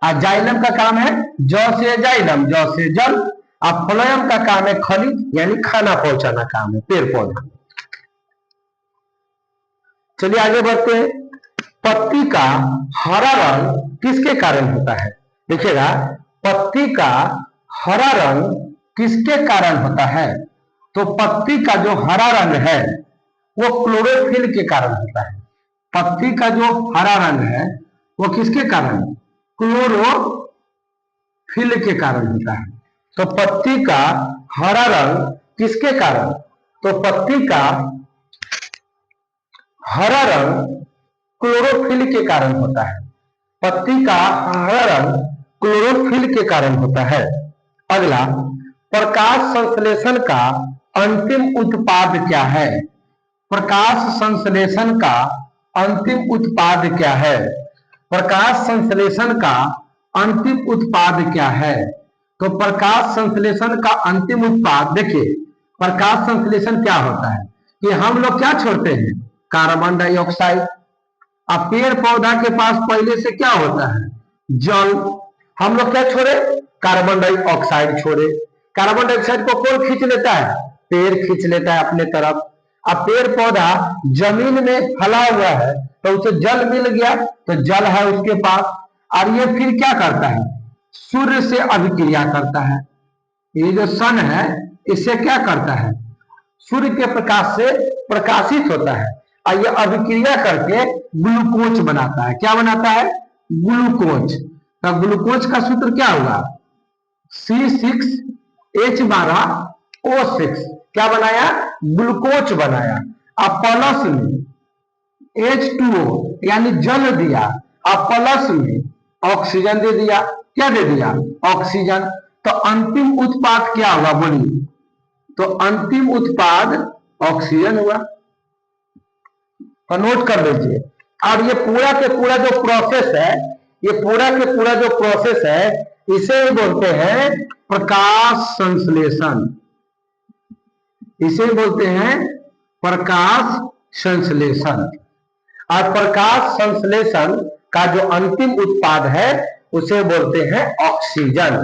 और जाइलम का काम है जौ से जाइलम, जौ से जल, और फ्लोएम का काम है खनिज यानी खाना पहुंचाना काम है पेड़ पौधा। चलिए आगे बढ़ते हैं, पत्ती का हरा रंग किसके कारण होता है? देखिएगा, पत्ती का हरा रंग किसके कारण होता है? तो पत्ती का जो हरा रंग है वो क्लोरोफिल के कारण होता है। पत्ती का जो हरा रंग है वो किसके कारण? क्लोरोफिल के कारण होता है। तो पत्ती का हरा रंग किसके कारण? तो पत्ती का हरा रंग क्लोरोफिल के कारण होता है। पत्ती का हरा रंग क्लोरोफिल के कारण होता है। अगला, प्रकाश संश्लेषण का अंतिम उत्पाद क्या है? प्रकाश संश्लेषण का अंतिम उत्पाद क्या है? प्रकाश संश्लेषण का अंतिम उत्पाद क्या है? तो प्रकाश संश्लेषण का अंतिम उत्पाद, देखिए प्रकाश संश्लेषण क्या होता है कि हम लोग क्या छोड़ते हैं? Carbon dioxide. अब पेड़ पौधा के पास पहले से क्या होता है? जल। हम लोग क्या छोड़े? कार्बन डाइऑक्साइड छोड़े। कार्बन डाइऑक्साइड को कौन खींच लेता है? पेड़ खींच लेता है अपने तरफ। अब पेड़ पौधा जमीन में फैला हुआ है तो उसे जल मिल गया, तो जल है उसके पास, और ये फिर क्या करता है? सूर्य से अभिक्रिया करता है। ये जो सन है इससे क्या करता है? सूर्य के प्रकाश से प्रकाशित होता है और ये अभिक्रिया करके ग्लूकोज बनाता है। क्या बनाता है? ग्लूकोज। तो ग्लूकोज का सूत्र क्या होगा? C6H12O6। क्या बनाया? ग्लूकोज बनाया। अब प्लस में H2O यानी जल दिया, अब प्लस में ऑक्सीजन दे दिया। क्या दे दिया? ऑक्सीजन। तो अंतिम उत्पाद क्या होगा बोलिए? तो अंतिम उत्पाद ऑक्सीजन हुआ। तो नोट कर लीजिए। और ये पूरा के पूरा जो प्रोसेस है, ये पूरा के पूरा जो प्रोसेस है इसे बोलते हैं प्रकाश संश्लेषण। इसे बोलते हैं प्रकाश संश्लेषण। और प्रकाश संश्लेषण का जो अंतिम उत्पाद है उसे बोलते हैं ऑक्सीजन।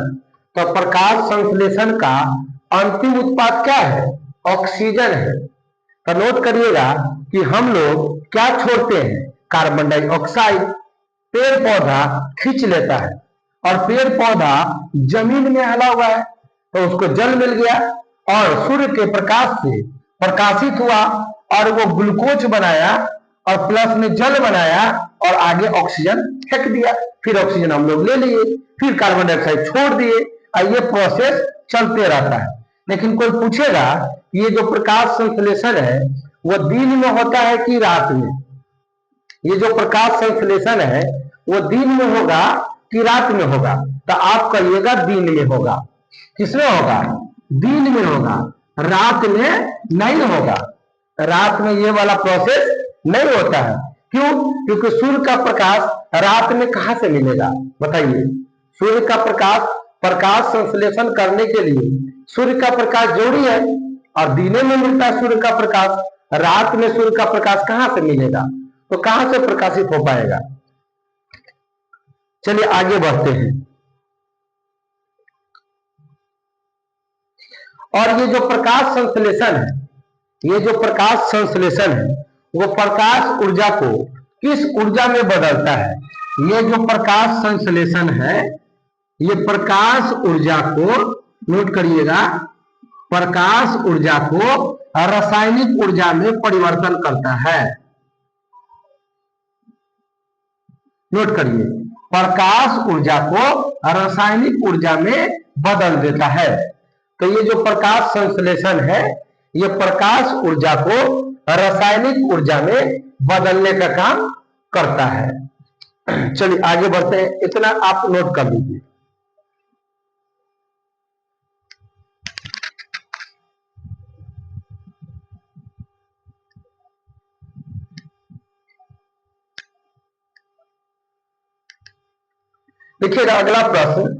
तो प्रकाश संश्लेषण का अंतिम उत्पाद क्या है? ऑक्सीजन है। तो नोट करिएगा कि हम लोग क्या छोड़ते हैं? Carbon dioxide. पेड़ पौधा खींच लेता है और पेड़ पौधा जमीन में हला हुआ है तो उसको जल मिल गया और सूर्य के प्रकाश से प्रकाशित हुआ और वो ग्लूकोज बनाया और प्लस में जल बनाया और आगे ऑक्सीजन फेंक दिया। फिर ऑक्सीजन हम लोग ले लिए, फिर कार्बन डाइऑक्साइड छोड़ दिए और ये प्रोसेस चलते रहता है। लेकिन कोई पूछेगा ये जो प्रकाश संश्लेषण है वो दिन में होता है कि रात में? ये जो प्रकाश संश्लेषण है वो दिन में होगा कि रात में होगा? तो आप कहिएगा दिन में होगा। किसमें होगा? दिन में होगा, रात में नहीं होगा। रात में ये वाला प्रोसेस नहीं होता है। क्यों? क्योंकि सूर्य का प्रकाश रात में कहां से मिलेगा बताइए? सूर्य का प्रकाश संश्लेषण करने के लिए सूर्य का प्रकाश जरूरी है और दिने में मिलता है सूर्य का प्रकाश। रात में सूर्य का प्रकाश कहां से मिलेगा? तो कहां से प्रकाशित हो पाएगा? चलिए आगे बढ़ते हैं। और ये जो प्रकाश संश्लेषण है, ये जो प्रकाश संश्लेषण है वो प्रकाश ऊर्जा को किस ऊर्जा में बदलता है? ये जो प्रकाश संश्लेषण है ये प्रकाश ऊर्जा को, नोट करिएगा, प्रकाश ऊर्जा को रासायनिक ऊर्जा में परिवर्तन करता है। नोट करिए, प्रकाश ऊर्जा को रासायनिक ऊर्जा में बदल देता है। तो ये जो प्रकाश संश्लेषण है ये प्रकाश ऊर्जा को रासायनिक ऊर्जा में बदलने का काम करता है। चलिए आगे बढ़ते हैं, इतना आप नोट कर लीजिए। देखिएगा अगला प्रश्न,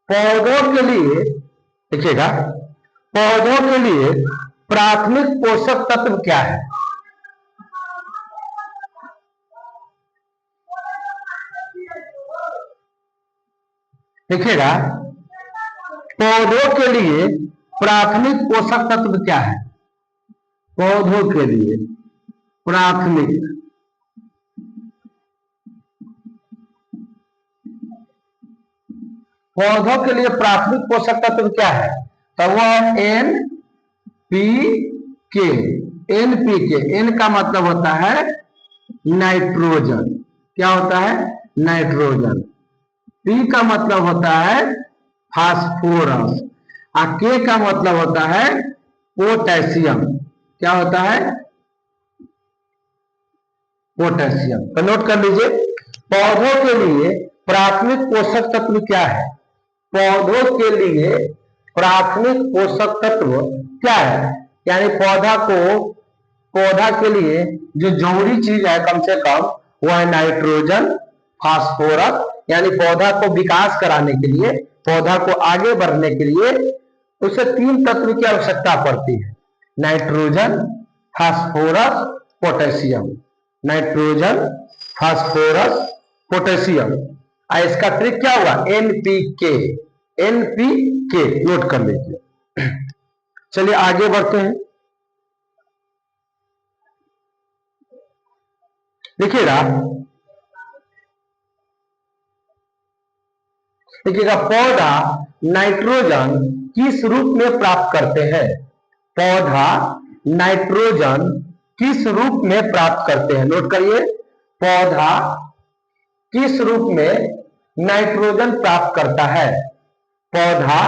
पौधों के लिए, देखिएगा पौधों के लिए प्राथमिक पोषक तत्व क्या है? देखिएगा पौधों के लिए प्राथमिक पोषक तत्व क्या है? पौधों के लिए प्राथमिक पौधों के लिए प्राथमिक पोषक तत्व क्या है? तो वह NPK। NPK, N का मतलब होता है नाइट्रोजन। क्या होता है? नाइट्रोजन। P का मतलब होता है फास्फोरस और K का मतलब होता है पोटेशियम। क्या होता है? पोटेशियम। तो नोट कर लीजिए, पौधों के लिए प्राथमिक पोषक तत्व क्या है? पौधों के लिए प्राथमिक पोषक तत्व क्या है? यानी पौधा के लिए जो जरूरी चीज है कम से कम वो है नाइट्रोजन, फास्फोरस। यानी पौधा को विकास कराने के लिए, पौधा को आगे बढ़ने के लिए उसे 3 तत्व की आवश्यकता पड़ती है, nitrogen, phosphorus, potassium. Nitrogen, phosphorus, potassium. इसका ट्रिक क्या होगा? एनपीके। एनपीके नोट कर लीजिए। चलिए आगे बढ़ते हैं। देखिएगा पौधा नाइट्रोजन किस रूप में प्राप्त करते हैं? पौधा नाइट्रोजन किस रूप में प्राप्त करते हैं? नोट करिए, पौधा किस रूप में नाइट्रोजन प्राप्त करता है? पौधा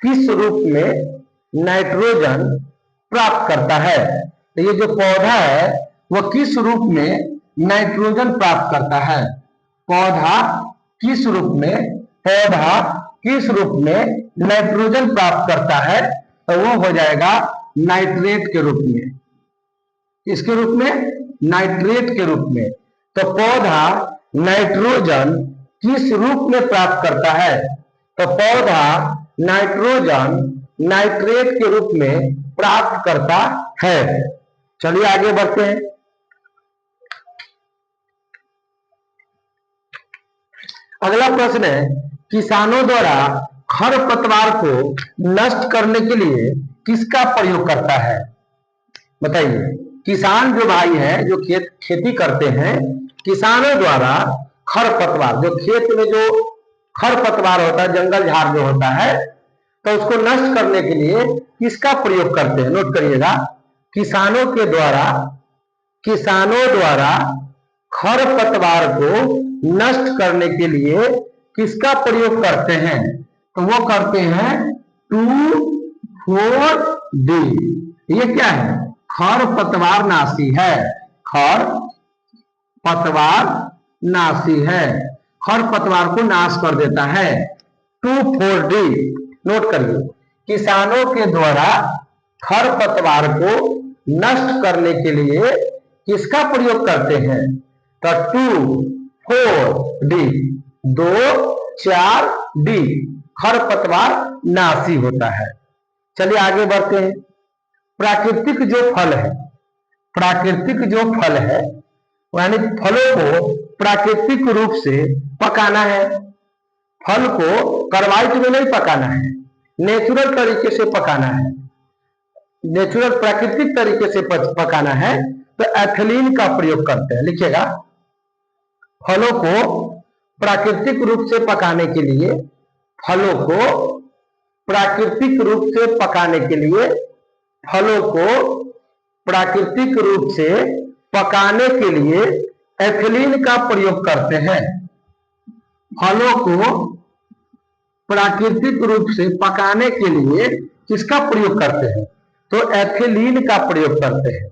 किस रूप में नाइट्रोजन प्राप्त करता है? तो ये जो पौधा है वह किस रूप में नाइट्रोजन प्राप्त करता है? पौधा किस रूप में नाइट्रोजन प्राप्त करता है? तो वो हो जाएगा नाइट्रेट के रूप में। किसके रूप में? नाइट्रेट के रूप में। तो पौधा नाइट्रोजन किस रूप में प्राप्त करता है? तो पौधा नाइट्रोजन नाइट्रेट के रूप में प्राप्त करता है। चलिए आगे बढ़ते हैं। अगला प्रश्न है, किसानों द्वारा खरपतवार को नष्ट करने के लिए किसका प्रयोग करता है? बताइए। किसान जो भाई हैं, जो खेती करते हैं, किसानों द्वारा खरपतवार, जो खेत में जो खरपतवार होता है, जंगल झाड़ जो होता है, तो उसको नष्ट करने के लिए किसका प्रयोग करते हैं? नोट करिएगा। किसानों द्वारा खरपतवार को नष्ट करने के लिए किसका प्रयोग करते हैं? तो वो करते हैं 2,4-D। ये क्या है? खरपतवार नाशी है। खरपतवार नाशी है, खरपतवार को नाश कर देता है। 2,4-D नोट करिए। किसानों के द्वारा खरपतवार को नष्ट करने के लिए किसका प्रयोग करते हैं? तो 2,4-D, 2,4-D खरपतवार नाशी होता है। चलिए आगे बढ़ते हैं। प्राकृतिक जो फल है यानी फलों को प्राकृतिक रूप से पकाना है। फल को कार्बाइड में नहीं पकाना है, नेचुरल तरीके से पकाना है, नेचुरल प्राकृतिक तरीके से पकाना है। तो एथिलीन का प्रयोग करते हैं। लिखिएगा, फलों को प्राकृतिक रूप से पकाने के लिए, फलों को प्राकृतिक रूप से पकाने के लिए, फलों को प्राकृतिक रूप से पकाने के लिए एथिलीन का प्रयोग करते हैं। फलों को प्राकृतिक रूप से पकाने के लिए किसका प्रयोग करते हैं? तो एथिलीन का प्रयोग करते हैं।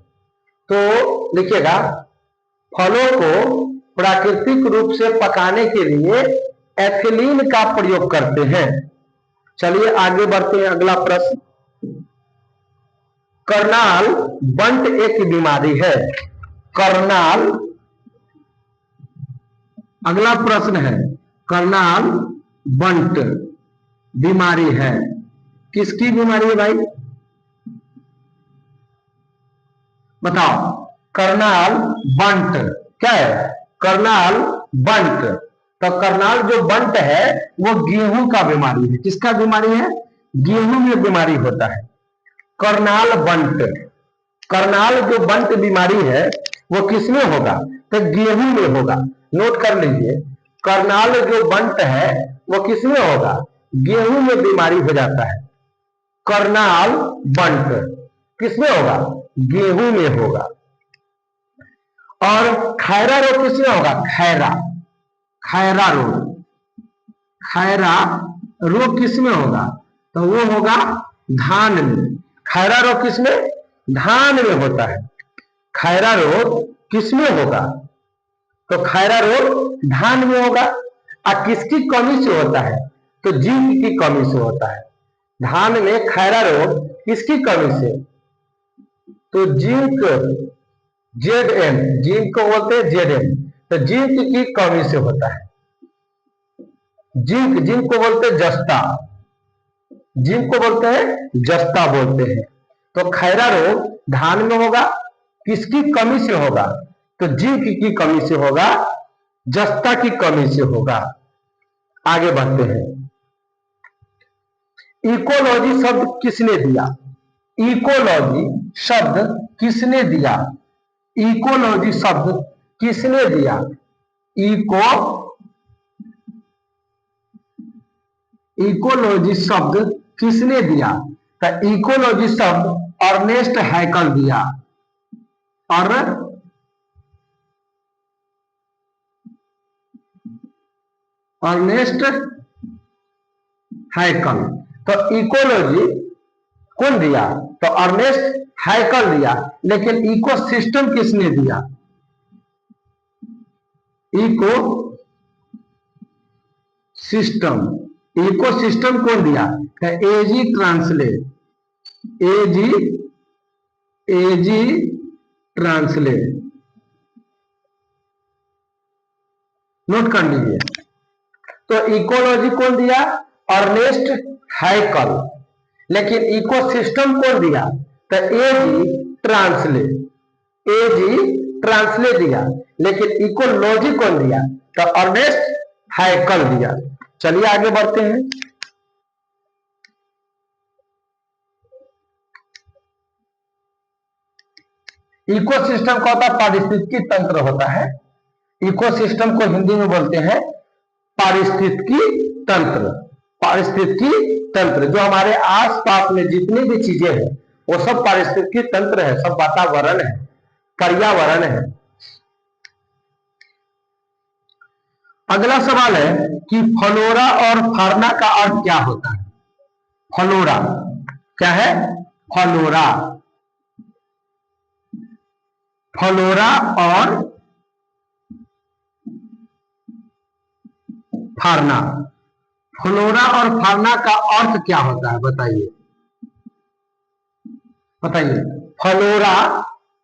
तो लिखिएगा, फलों को प्राकृतिक रूप से पकाने के लिए एथिलीन का प्रयोग करते हैं। चलिए आगे बढ़ते हैं। अगला प्रश्न, करनाल बंट एक बीमारी है। करनाल, अगला प्रश्न है, करनाल बंट बीमारी है। किसकी बीमारी है भाई? बताओ। करनाल बंट क्या है? करनाल बंट। तो करनाल जो बंट है वो गेहूं का बीमारी है। किसका बीमारी है? गेहूं में बीमारी होता है करनाल बंट। करनाल जो बंट बीमारी है वो किसमें होगा? तो गेहूं में होगा। नोट कर लीजिए, करनाल जो बंट है वो किसमें होगा? गेहूं में बीमारी हो जाता है। करनाल बंट किसमें होगा? गेहूं में होगा। और खैरा रोग किसमें होगा? खैरा रोग किसमें होगा? तो वो होगा धान में। खैरा रोग किसमें? धान में होता है। खैरा रोग किसमें होगा? तो खैरा रोग धान में होगा। और किसकी कमी से होता है? तो जिंक की कमी से होता है। धान में खैरा रोग किसकी कमी से? तो जिंक, Zn, जिंक को बोलते हैं Zn, तो जिंक की कमी से होता है। जिंक, जिंक को बोलते हैं जस्ता, जिंक को बोलते हैं जस्ता बोलते हैं। तो खैरा रोग धान में होगा, किसकी कमी से होगा? तो जिंक की कमी से होगा, जस्ता की कमी से होगा। आगे बढ़ते हैं। इकोलॉजी शब्द किसने दिया? इकोलॉजी शब्द किसने दिया? इकोलॉजी शब्द किसने दिया? इकोलॉजी शब्द किसने दिया? तो इकोलॉजी शब्द अर्नेस्ट हैकल दिया। अर्नेस्ट हैकल। तो इकोलॉजी कौन दिया? तो अर्नेस्ट हैकल दिया। लेकिन इकोसिस्टम किसने दिया? इकोसिस्टम कौन दिया? एजी ट्रांसलेट, एजी ट्रांसलेट, नोट कर लीजिए। तो इकोलॉजी कौन दिया? अर्नेस्ट हैकल। लेकिन इकोसिस्टम कौन दिया? तो एजी ट्रांसलेट, दिया। लेकिन इकोलॉजी कौन दिया? तो अर्नेस्ट हैकल दिया। चलिए आगे बढ़ते हैं। इकोसिस्टम का होता है पारिस्थितिकी तंत्र होता है। इकोसिस्टम को हिंदी में बोलते हैं पारिस्थितिकी तंत्र। पारिस्थितिकी तंत्र जो हमारे आसपास में जितनी भी चीजें हैं वो सब पारिस्थितिकी तंत्र है, सब वातावरण है, पर्यावरण है। अगला सवाल है कि फ्लोरा और फार्ना का अर्थ क्या होता है? फ्लोरा क्या है? फ्लोरा, फ्लोरा और फार्ना, फ्लोरा और फार्ना का अर्थ क्या होता है? बताइए, बताइए। फ्लोरा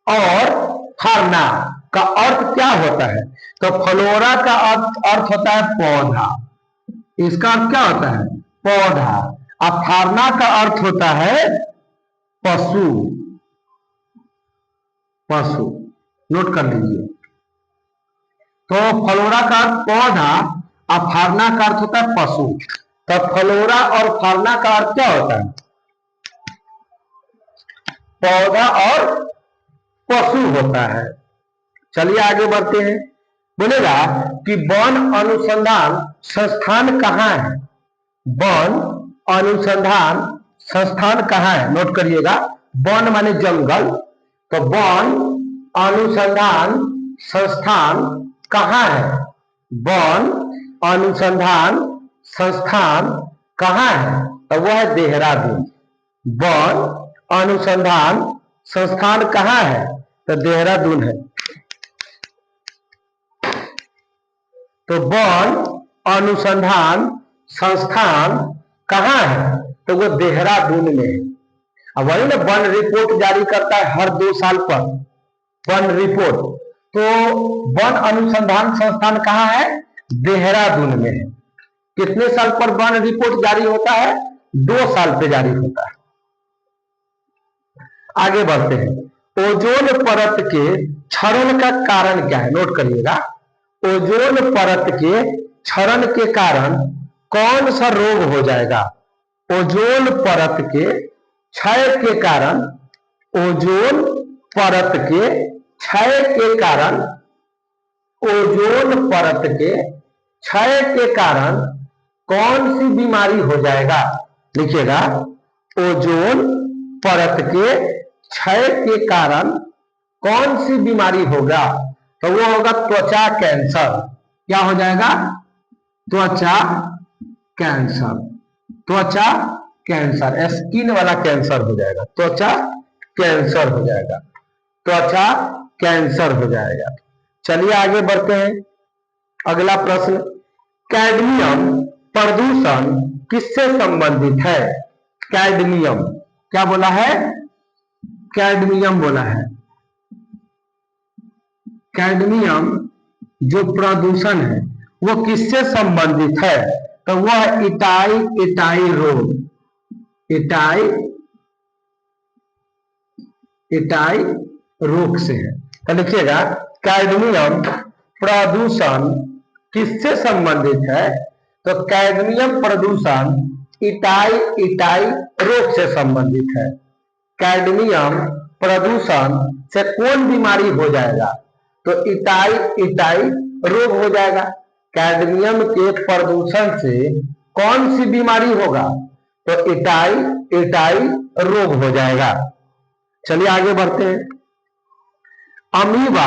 और फार्ना का अर्थ क्या होता है? तो फ्लोरा का अर्थ होता है पौधा, इसका अर्थ क्या होता है? पौधा। और फार्ना का अर्थ होता है पशु, पशु। नोट कर लीजिए। तो फ्लोरा का अर्थ पौधा और फार्ना का अर्थ होता है पशु। तो फ्लोरा और फार्ना का अर्थ क्या होता है? पौधा और पशु होता है। चलिए आगे बढ़ते हैं। बोलेगा कि वन अनुसंधान संस्थान कहाँ है? वन अनुसंधान संस्थान कहाँ है? नोट करिएगा। वन माने जंगल, तो वन अनुसंधान संस्थान कहाँ है? वन अनुसंधान संस्थान कहाँ है? तो वह है देहरादून। वन अनुसंधान संस्थान कहाँ है? तो देहरादून है। तो वन अनुसंधान संस्थान कहाँ है? तो वो देहरादून में है। अब वही ना वन रिपोर्ट जारी करता है हर 2 साल पर, वन रिपोर्ट। तो वन अनुसंधान संस्थान कहाँ है? देहरादून में है। कितने साल पर वन रिपोर्ट जारी होता है? 2 साल पे जारी होता है। आगे बढ़ते हैं। ओजोन परत के क्षरण का कारण क्या है? नोट करिएगा। ओजोन परत के क्षरण के कारण कौन सा रोग हो जाएगा? ओजोन परत के क्षय के कारण, ओजोन परत के क्षय के कारण, ओजोन परत के क्षय के कारण कौन सी बीमारी हो जाएगा? लिखिएगा। ओजोन परत के क्षय के कारण कौन सी बीमारी होगा? तो वो होगा त्वचा कैंसर। क्या हो जाएगा? त्वचा कैंसर, त्वचा कैंसर, स्किन वाला कैंसर हो जाएगा, त्वचा कैंसर हो जाएगा, त्वचा कैंसर हो जाएगा। चलिए आगे बढ़ते हैं। अगला प्रश्न, कैडमियम प्रदूषण किससे संबंधित है? कैडमियम, क्या बोला है? कैडमियम बोला है। कैडमियम जो प्रदूषण है वो किससे संबंधित है? तो वह इटाई रोग, इटाई रोग से है। तो लिखिएगा कैडमियम प्रदूषण किससे संबंधित है? तो कैडमियम प्रदूषण इटाई रोग से संबंधित है। कैडमियम प्रदूषण से कौन बीमारी हो जाएगा? तो इटाई रोग हो जाएगा। कैडमियम के प्रदूषण से कौन सी बीमारी होगा? तो इटाई रोग हो जाएगा। चलिए आगे बढ़ते हैं। अमीबा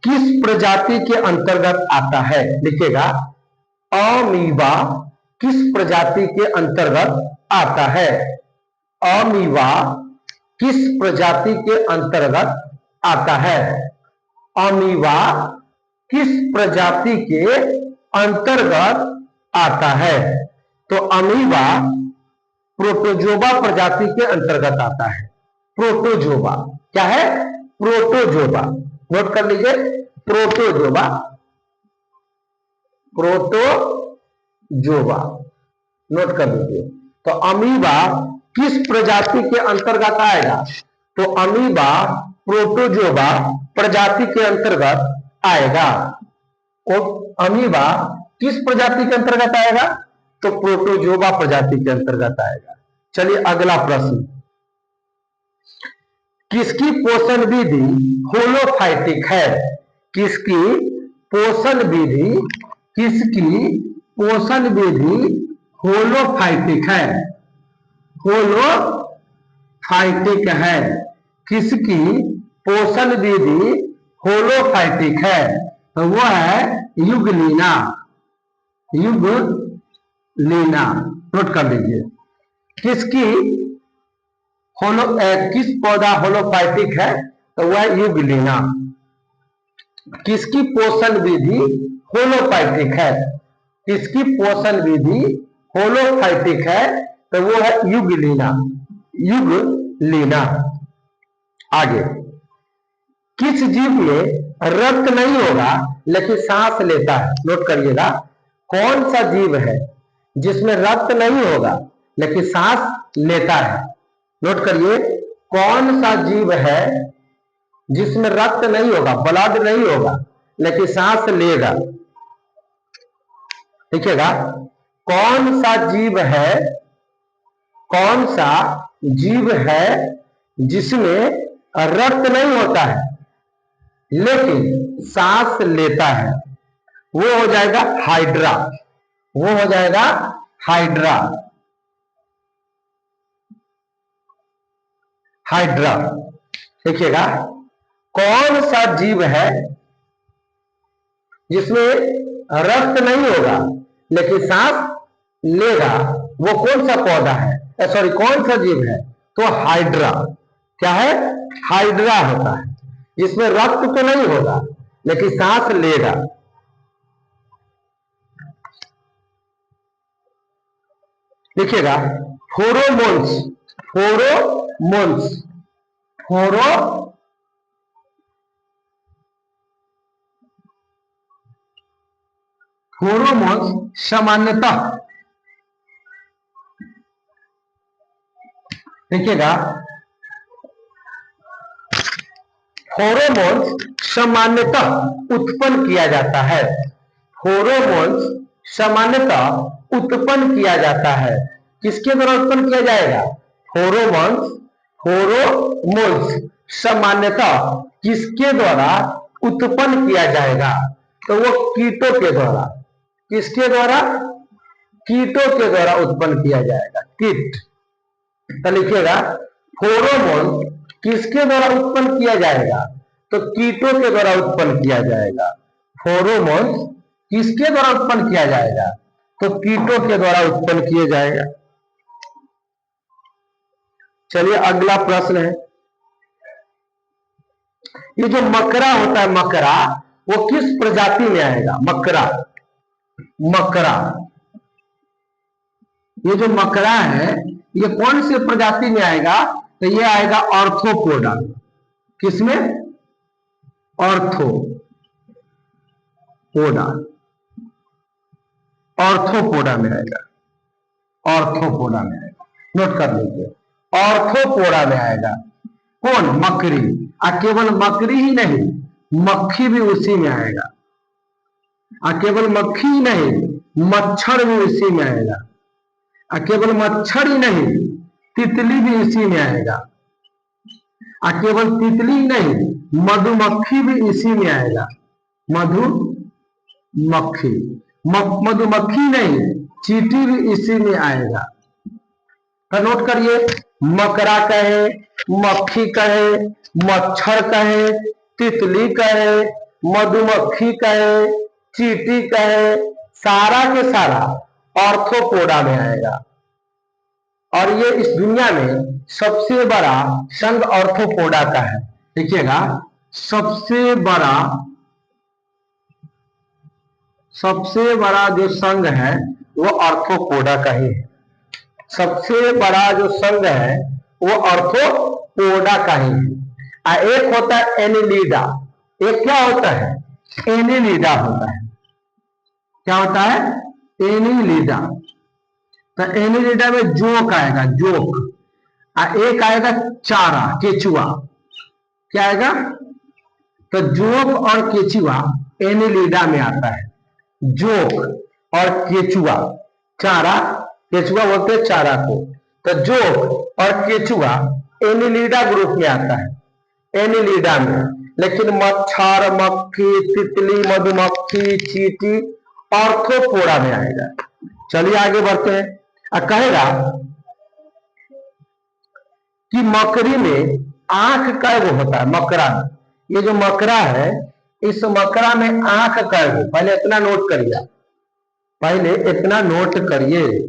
किस प्रजाति के अंतर्गत आता है? लिखिएगा अमीबा किस प्रजाति के अंतर्गत आता है? अमीबा किस प्रजाति के अंतर्गत आता है? अमीबा किस प्रजाति के अंतर्गत आता है? तो अमीबा प्रोटोजोआ प्रजाति के अंतर्गत आता है। प्रोटोजोआ क्या है? प्रोटोजोआ, नोट कर लीजिए, प्रोटोजोआ, प्रोटोजोआ नोट कर लीजिए। तो अमीबा किस प्रजाति के अंतर्गत आएगा? तो अमीबा प्रोटोजोआ प्रजाति के अंतर्गत आएगा। और अमीबा किस प्रजाति के अंतर्गत आएगा? तो प्रोटोजोआ प्रजाति के अंतर्गत आएगा। चलिए अगला प्रश्न, किसकी पोषण विधि होलोफाइटिक है? किसकी पोषण विधि होलोफाइटिक है? होलोफाइटिक है। किसकी पोषण विधि होलोफाइटिक है? तो वो है युगलीना, नोट कर लीजिए। किस पौधा होलोफाइटिक है? तो वह युगलीना। किसकी पोषण विधि होलोफाइटिक है? किसकी पोषण विधि होलोफाइटिक है? तो वो है युगलीना। आगे, किस जीव में रक्त नहीं होगा लेकिन सांस लेता है? नोट करिएगा, कौन सा जीव है जिसमें रक्त नहीं होगा लेकिन सांस लेता है? नोट करिए, कौन सा जीव है जिसमें रक्त नहीं होगा, ब्लड नहीं होगा लेकिन सांस लेगा? देखिएगा, कौन सा जीव है जिसमें रक्त नहीं होता है लेकिन सांस लेता है? वो हो जाएगा हाइड्रा, हाइड्रा। देखिएगा, कौन सा जीव है जिसमें रक्त नहीं होगा लेकिन सांस लेगा? वो कौन सा पौधा है, सॉरी कौन सा जीव है? तो हाइड्रा। क्या है? हाइड्रा होता है, जिसमें रक्त तो नहीं होगा लेकिन सांस लेगा। देखिएगा, फोरोमोन्स सामान्यतः, देखिएगा, फोरोमोन्स सामान्यतः उत्पन्न किया जाता है। फोरोमोन्स सामान्यतः उत्पन्न किया जाता है। किसके द्वारा उत्पन्न किया जाएगा? फोरोमोन्स सामान्यतः किसके द्वारा उत्पन्न किया जाएगा? तो वो कीटों के द्वारा। किसके द्वारा? कीटों के द्वारा उत्पन्न किया जाएगा, कीट। तो लिखिएगा, फोरोमोन किसके द्वारा उत्पन्न किया जाएगा? तो कीटों के द्वारा उत्पन्न किया जाएगा। फोरोमोन किसके द्वारा उत्पन्न किया जाएगा? तो कीटों के द्वारा उत्पन्न किया जाएगा। चलिए अगला प्रश्न है, ये जो मकरा होता है, मकरा वो किस प्रजाति में आएगा? मकरा, ये जो मकरा है ये कौन से प्रजाति में आएगा? तो ये आएगा ऑर्थोपोडा। किसमें? ऑर्थोपोडा, ऑर्थोपोडा में आएगा, ऑर्थोपोडा में आएगा। नोट कर लीजिए, ऑर्थोपोडा में आएगा। कौन? मकड़ी। केवल मकड़ी ही नहीं, मक्खी भी उसी में आएगा। केवल मक्खी ही नहीं, मच्छर भी उसी में आएगा। केवल मच्छर ही नहीं, तितली भी इसी में आएगा। केवल तितली ही नहीं, मधुमक्खी भी इसी में आएगा। मधुमक्खी, मधुमक्खी नहीं, चींटी भी इसी में आएगा। तो नोट करिए, मकड़ा कहे, मक्खी कहे, मच्छर कहे, तितली कहे, मधुमक्खी कहे, चींटी कहे, सारा के सारा ऑर्थोपोडा में आएगा। और ये इस दुनिया में सबसे बड़ा संघ ऑर्थोपोडा का है। देखिएगा, सबसे बड़ा जो संघ है वो ऑर्थोपोडा का ही है। सबसे बड़ा जो संघ है वो ऑर्थोपोडा का ही है। एक होता है एनिलिडा। एक क्या होता है? एनिलिडा होता है। क्या होता है? एनिलिडा। तो एनिलिडा में जोक आएगा, जोक। एक आएगा चारा, केचुआ। क्या आएगा? तो जोक और केचुआ एनिलिडा में आता है। जोक और केचुआ, चारा, केचुआ बोलते हैं चारा को। तो जोक और केचुआ एनिलिडा ग्रुप में आता है, एनिलिडा में। लेकिन मच्छर, मक्खी, तितली, मधुमक्खी, चींटी ऑर्थोपोडा में आएगा। चलिए आगे बढ़ते हैं। कहेगा कि मकड़ी में आंख कैगो होता है? मकड़ा में, ये जो मकड़ा है, इस मकड़ा में आंख कैगो? पहले इतना नोट करिए, पहले इतना नोट करिए।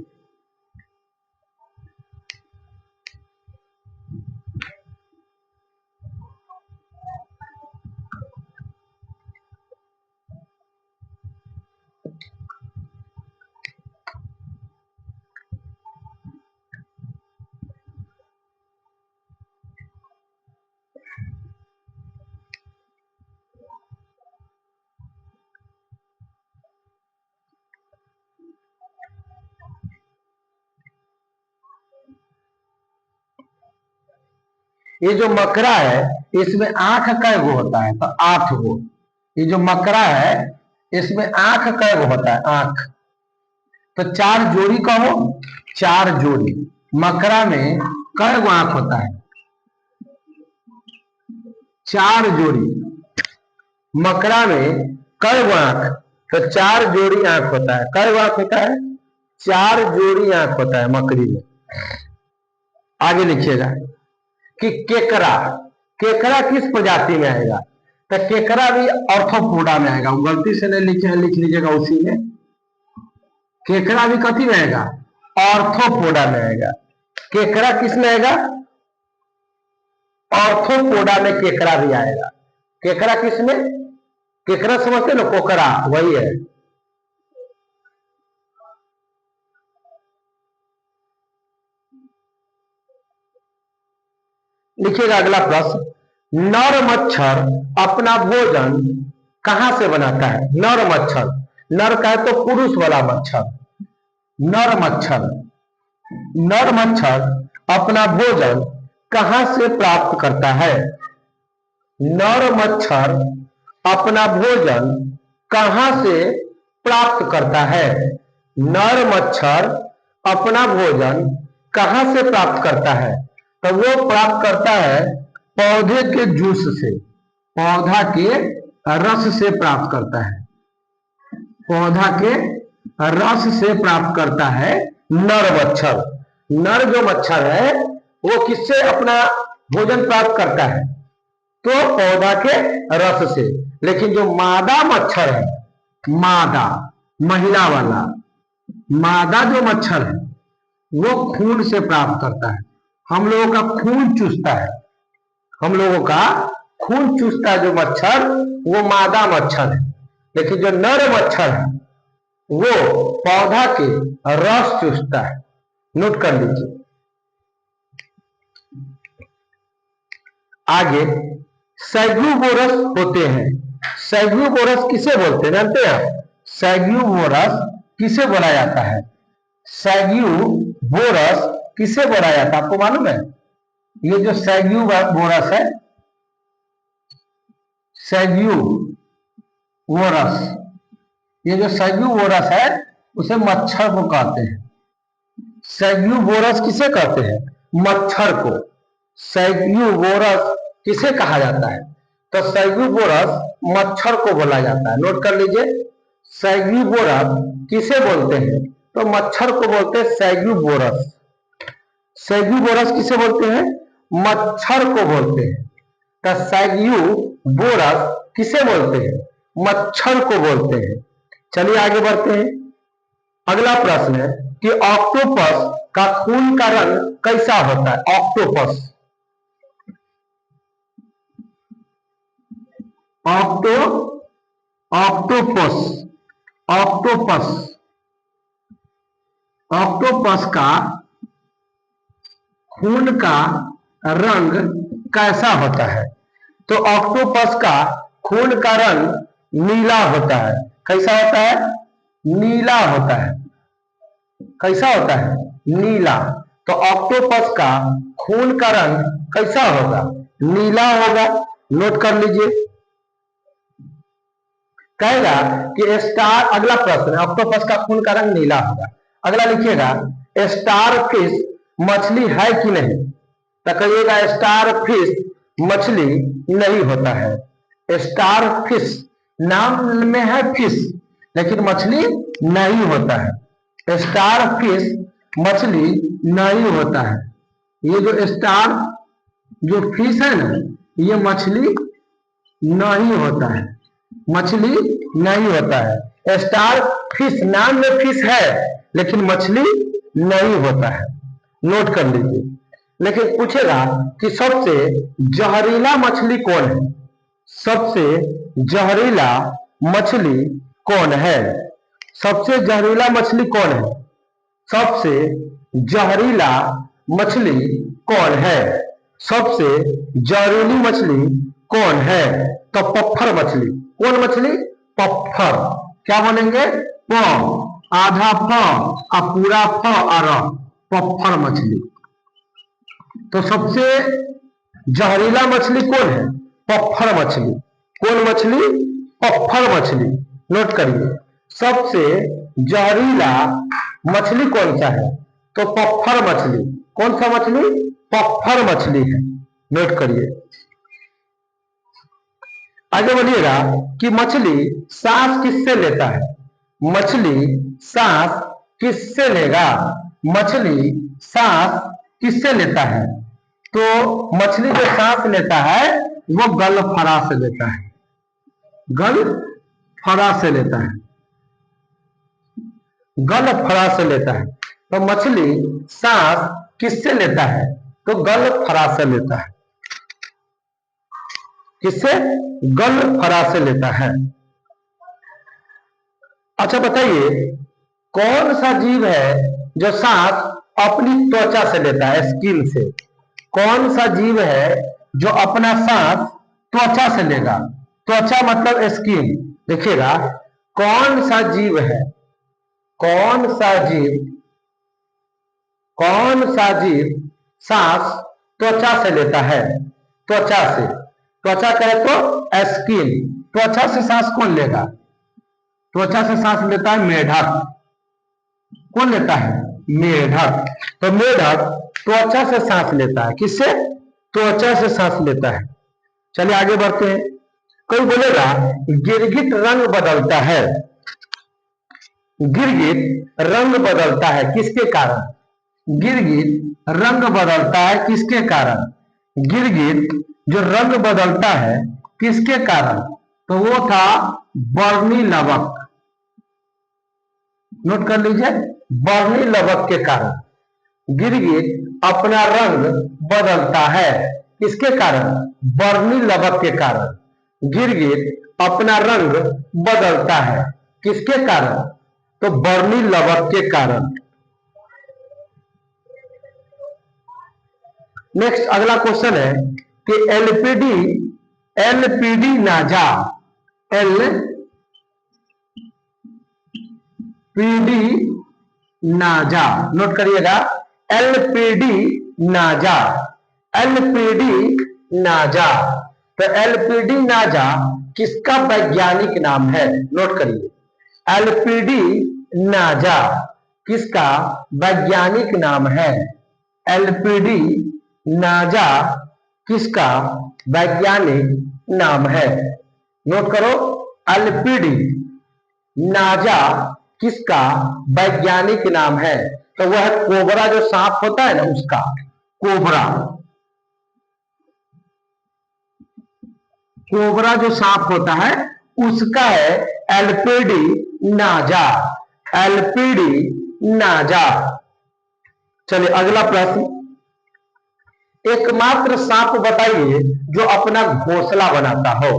ये जो मकड़ा है, इसमें आंख कैगो होता है? तो 8 गो। ये जो मकड़ा है, इसमें आंख कैगो होता है? आंख। तो 4 जोड़ी कहो, 4 जोड़ी। मकड़ा में कैगो आंख होता है? 4 जोड़ी। मकड़ा में कैगो आंख? तो 4 जोड़ी आंख होता है। कैगो आंख होता है? 4 जोड़ी आंख होता है मकड़ी में। आगे लिखिएगा कि केकड़ा, केकड़ा किस प्रजाति में आएगा? तो केकड़ा भी ऑर्थोपोडा में आएगा। गलती से नहीं लिखे, लिख लीजिएगा उसी में। केकड़ा भी कथी में आएगा? ऑर्थोपोडा में आएगा। केकड़ा किस में आएगा? ऑर्थोपोडा में केकड़ा भी आएगा। केकड़ा किस में? केकड़ा समझते ना, कोकड़ा, वही है। लिखिएगा अगला प्रश्न। नर मच्छर अपना भोजन कहां से बनाता है? नर मच्छर, नर का है तो पुरुष वाला मच्छर। नर मच्छर, नर मच्छर अपना भोजन कहां से प्राप्त करता है? नर मच्छर अपना भोजन कहां से प्राप्त करता है? नर मच्छर अपना भोजन कहां से प्राप्त करता है? तो वो प्राप्त करता है पौधे के जूस से, पौधा के रस से प्राप्त करता है। पौधा के रस से प्राप्त करता है नर मच्छर। नर जो मच्छर है वो किससे अपना भोजन प्राप्त करता है? तो पौधा के रस से। लेकिन जो मादा मच्छर है, मादा, महिला वाला मादा जो मच्छर है, वो खून से प्राप्त करता है। हम लोगों का खून चूसता है, हम लोगों का खून चूसता है जो मच्छर, वो मादा मच्छर है। लेकिन जो नर मच्छर है वो पौधा के रस चूसता है। नोट कर लीजिए, आगे सैग्यूबोरस होते हैं। सैग्यूबोरस किसे बोलते हैं जानते हैं आप? सैग्यूबोरस किसे बोला जाता है? सैग्यूबोरस किसे बोला जाता है आपको मालूम है? ये जो सैग्यूबोरस है, सैग्यूबोरस, ये जो सैग्यूबोरस है उसे मच्छर को कहते हैं। सैग्यूबोरस किसे कहते हैं? मच्छर को। सैग्यूबोरस किसे कहा जाता है? तो सैग्यूबोरस मच्छर को बोला जाता है। नोट कर लीजिए, सैग्यूबोरस किसे बोलते हैं? तो मच्छर को बोलते हैं सैग्यूबोरस। सैग्यूबोरस किसे बोलते हैं? मच्छर को बोलते हैं। तो सैग्यूबोरस किसे बोलते हैं? मच्छर को बोलते हैं। चलिए आगे बढ़ते हैं। अगला प्रश्न है कि ऑक्टोपस का खून का रंग कैसा होता है? ऑक्टोपस, ऑक्टोपस, ऑक्टोपस, ऑक्टोपस का खून का रंग कैसा होता है? तो ऑक्टोपस का खून का रंग नीला होता है। कैसा होता है? नीला होता है। कैसा होता है? नीला। तो ऑक्टोपस का खून का रंग कैसा होगा? नीला होगा। नोट कर लीजिए। कहेगा कि स्टार, अगला प्रश्न है ऑक्टोपस का खून का रंग नीला होगा। अगला लिखिएगा स्टार फिश मछली है कि नहीं? तो कहिएगा स्टार फिश मछली नहीं होता है। स्टार फिश नाम में है फिश, लेकिन मछली नहीं होता है। स्टार फिश मछली नहीं होता है। ये जो स्टार जो फिश है ना, ये मछली नहीं होता है। मछली नहीं होता है। स्टार फिश नाम में फिश है, लेकिन मछली नहीं होता है। नोट कर लीजिए। लेकिन पूछेगा कि सबसे जहरीला मछली कौन है? सबसे जहरीला मछली कौन है? सबसे जहरीला मछली कौन है? सबसे जहरीला मछली कौन है? सबसे जहरीली मछली कौन है? तो पत्थर मछली। कौन मछली? पत्थर। क्या बोलेंगे? प, आधा प और पूरा फ और पत्थर मछली। तो सबसे जहरीला मछली कौन है? पत्थर मछली। कौन मछली? पत्थर मछली। नोट करिए, सबसे जहरीला मछली कौन सा है? तो पत्थर मछली। कौन सा मछली? पत्थर मछली है। नोट करिए। आगे बढ़िएगा कि मछली सांस किससे लेता है? मछली सांस किससे लेगा? मछली सांस किससे लेता है? तो मछली जो सांस लेता है वो गलफड़ा से लेता है। गलफड़ा से लेता है। गलफड़ा से लेता है। तो मछली सांस किससे लेता है? तो गलफड़ा से लेता है। किससे? गलफड़ा से लेता है। अच्छा बताइए, कौन सा जीव है जो सांस अपनी त्वचा से लेता है? स्किन से। कौन सा जीव है जो अपना सांस त्वचा से लेगा? त्वचा मतलब स्किन। देखिएगा, कौन सा जीव है, कौन सा जीव, कौन सा जीव सांस त्वचा से लेता है? त्वचा से। त्वचा कहे तो स्किन। त्वचा से सांस कौन लेगा? त्वचा से सांस लेता है मेढक। कौन लेता है? मेढक। तो मेढक त्वचा से सांस लेता है। किससे? त्वचा से सांस लेता है। चलिए आगे बढ़ते हैं। कोई बोलेगा गिरगिट रंग बदलता है। गिरगिट रंग बदलता है किसके कारण? गिरगिट रंग बदलता है किसके कारण? गिरगिट जो रंग बदलता है किसके कारण? तो वो था बर्नी लवक। नोट कर लीजिए, बर्नी लवक के कारण गिरगिट अपना रंग बदलता है। किसके कारण? बर्नी लवक के कारण गिरगिट अपना रंग बदलता है। किसके कारण? तो बर्नी लवक के कारण। नेक्स्ट अगला क्वेश्चन है कि एलपीडी नाजा, एलपीडी नाजा, नोट करिएगा, एलपीडी नाजा, एलपीडी नाजा। तो एलपीडी नाजा किसका वैज्ञानिक नाम है? नोट करिए, एलपीडी नाजा किसका वैज्ञानिक नाम है? एलपीडी नाजा किसका वैज्ञानिक नाम है? नोट करो, एलपीडी नाजा किसका वैज्ञानिक नाम है? तो वह कोबरा जो सांप होता है ना, उसका, कोबरा, कोबरा जो सांप होता है उसका है एलपीडी नाजा, एलपीडी नाजा। चलिए अगला प्रश्न, एकमात्र सांप बताइए जो अपना घोंसला बनाता हो।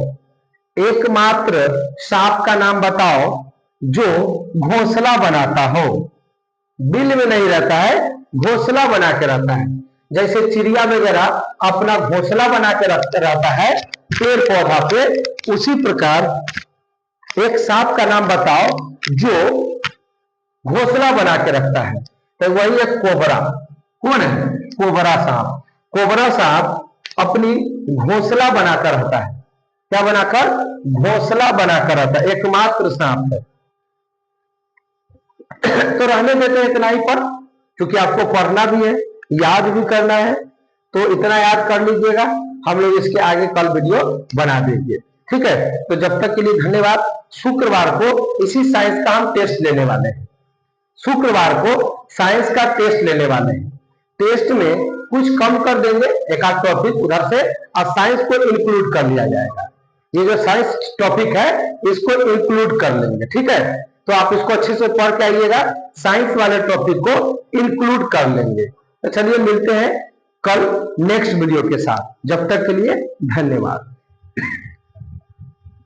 एकमात्र सांप का नाम बताओ जो घोंसला बनाता हो, बिल में नहीं रहता है, घोंसला बना के रहता है। जैसे चिड़िया वगैरह अपना घोंसला बना के रहता है पेड़ पौधा पे, उसी प्रकार एक सांप का नाम बताओ जो घोंसला बना के रखता है। तो वही एक कोबरा। कौन है? कोबरा सांप। कोबरा सांप अपनी घोंसला बनाकर रहता है। क्या बनाकर? घोंसला बनाकर रहता है, एकमात्र सांप है। तो रहने देते हैं इतना ही पर, क्योंकि आपको पढ़ना भी है, याद भी करना है, तो इतना याद कर लीजिएगा। हम लोग इसके आगे कल वीडियो बना देंगे, ठीक है? तो जब तक के लिए धन्यवाद। शुक्रवार को इसी साइंस का हम टेस्ट लेने वाले हैं। शुक्रवार को साइंस का टेस्ट लेने वाले हैं। टेस्ट में कुछ कम कर देंगे, एक आध टॉपिक उधर से, और साइंस को इंक्लूड कर लिया जाएगा। ये जो साइंस टॉपिक है इसको इंक्लूड कर लेंगे, ठीक है? तो आप इसको अच्छे से पढ़ के आइएगा, साइंस वाले टॉपिक को इंक्लूड कर लेंगे। तो चलिए मिलते हैं कल नेक्स्ट वीडियो के साथ। जब तक के लिए धन्यवाद।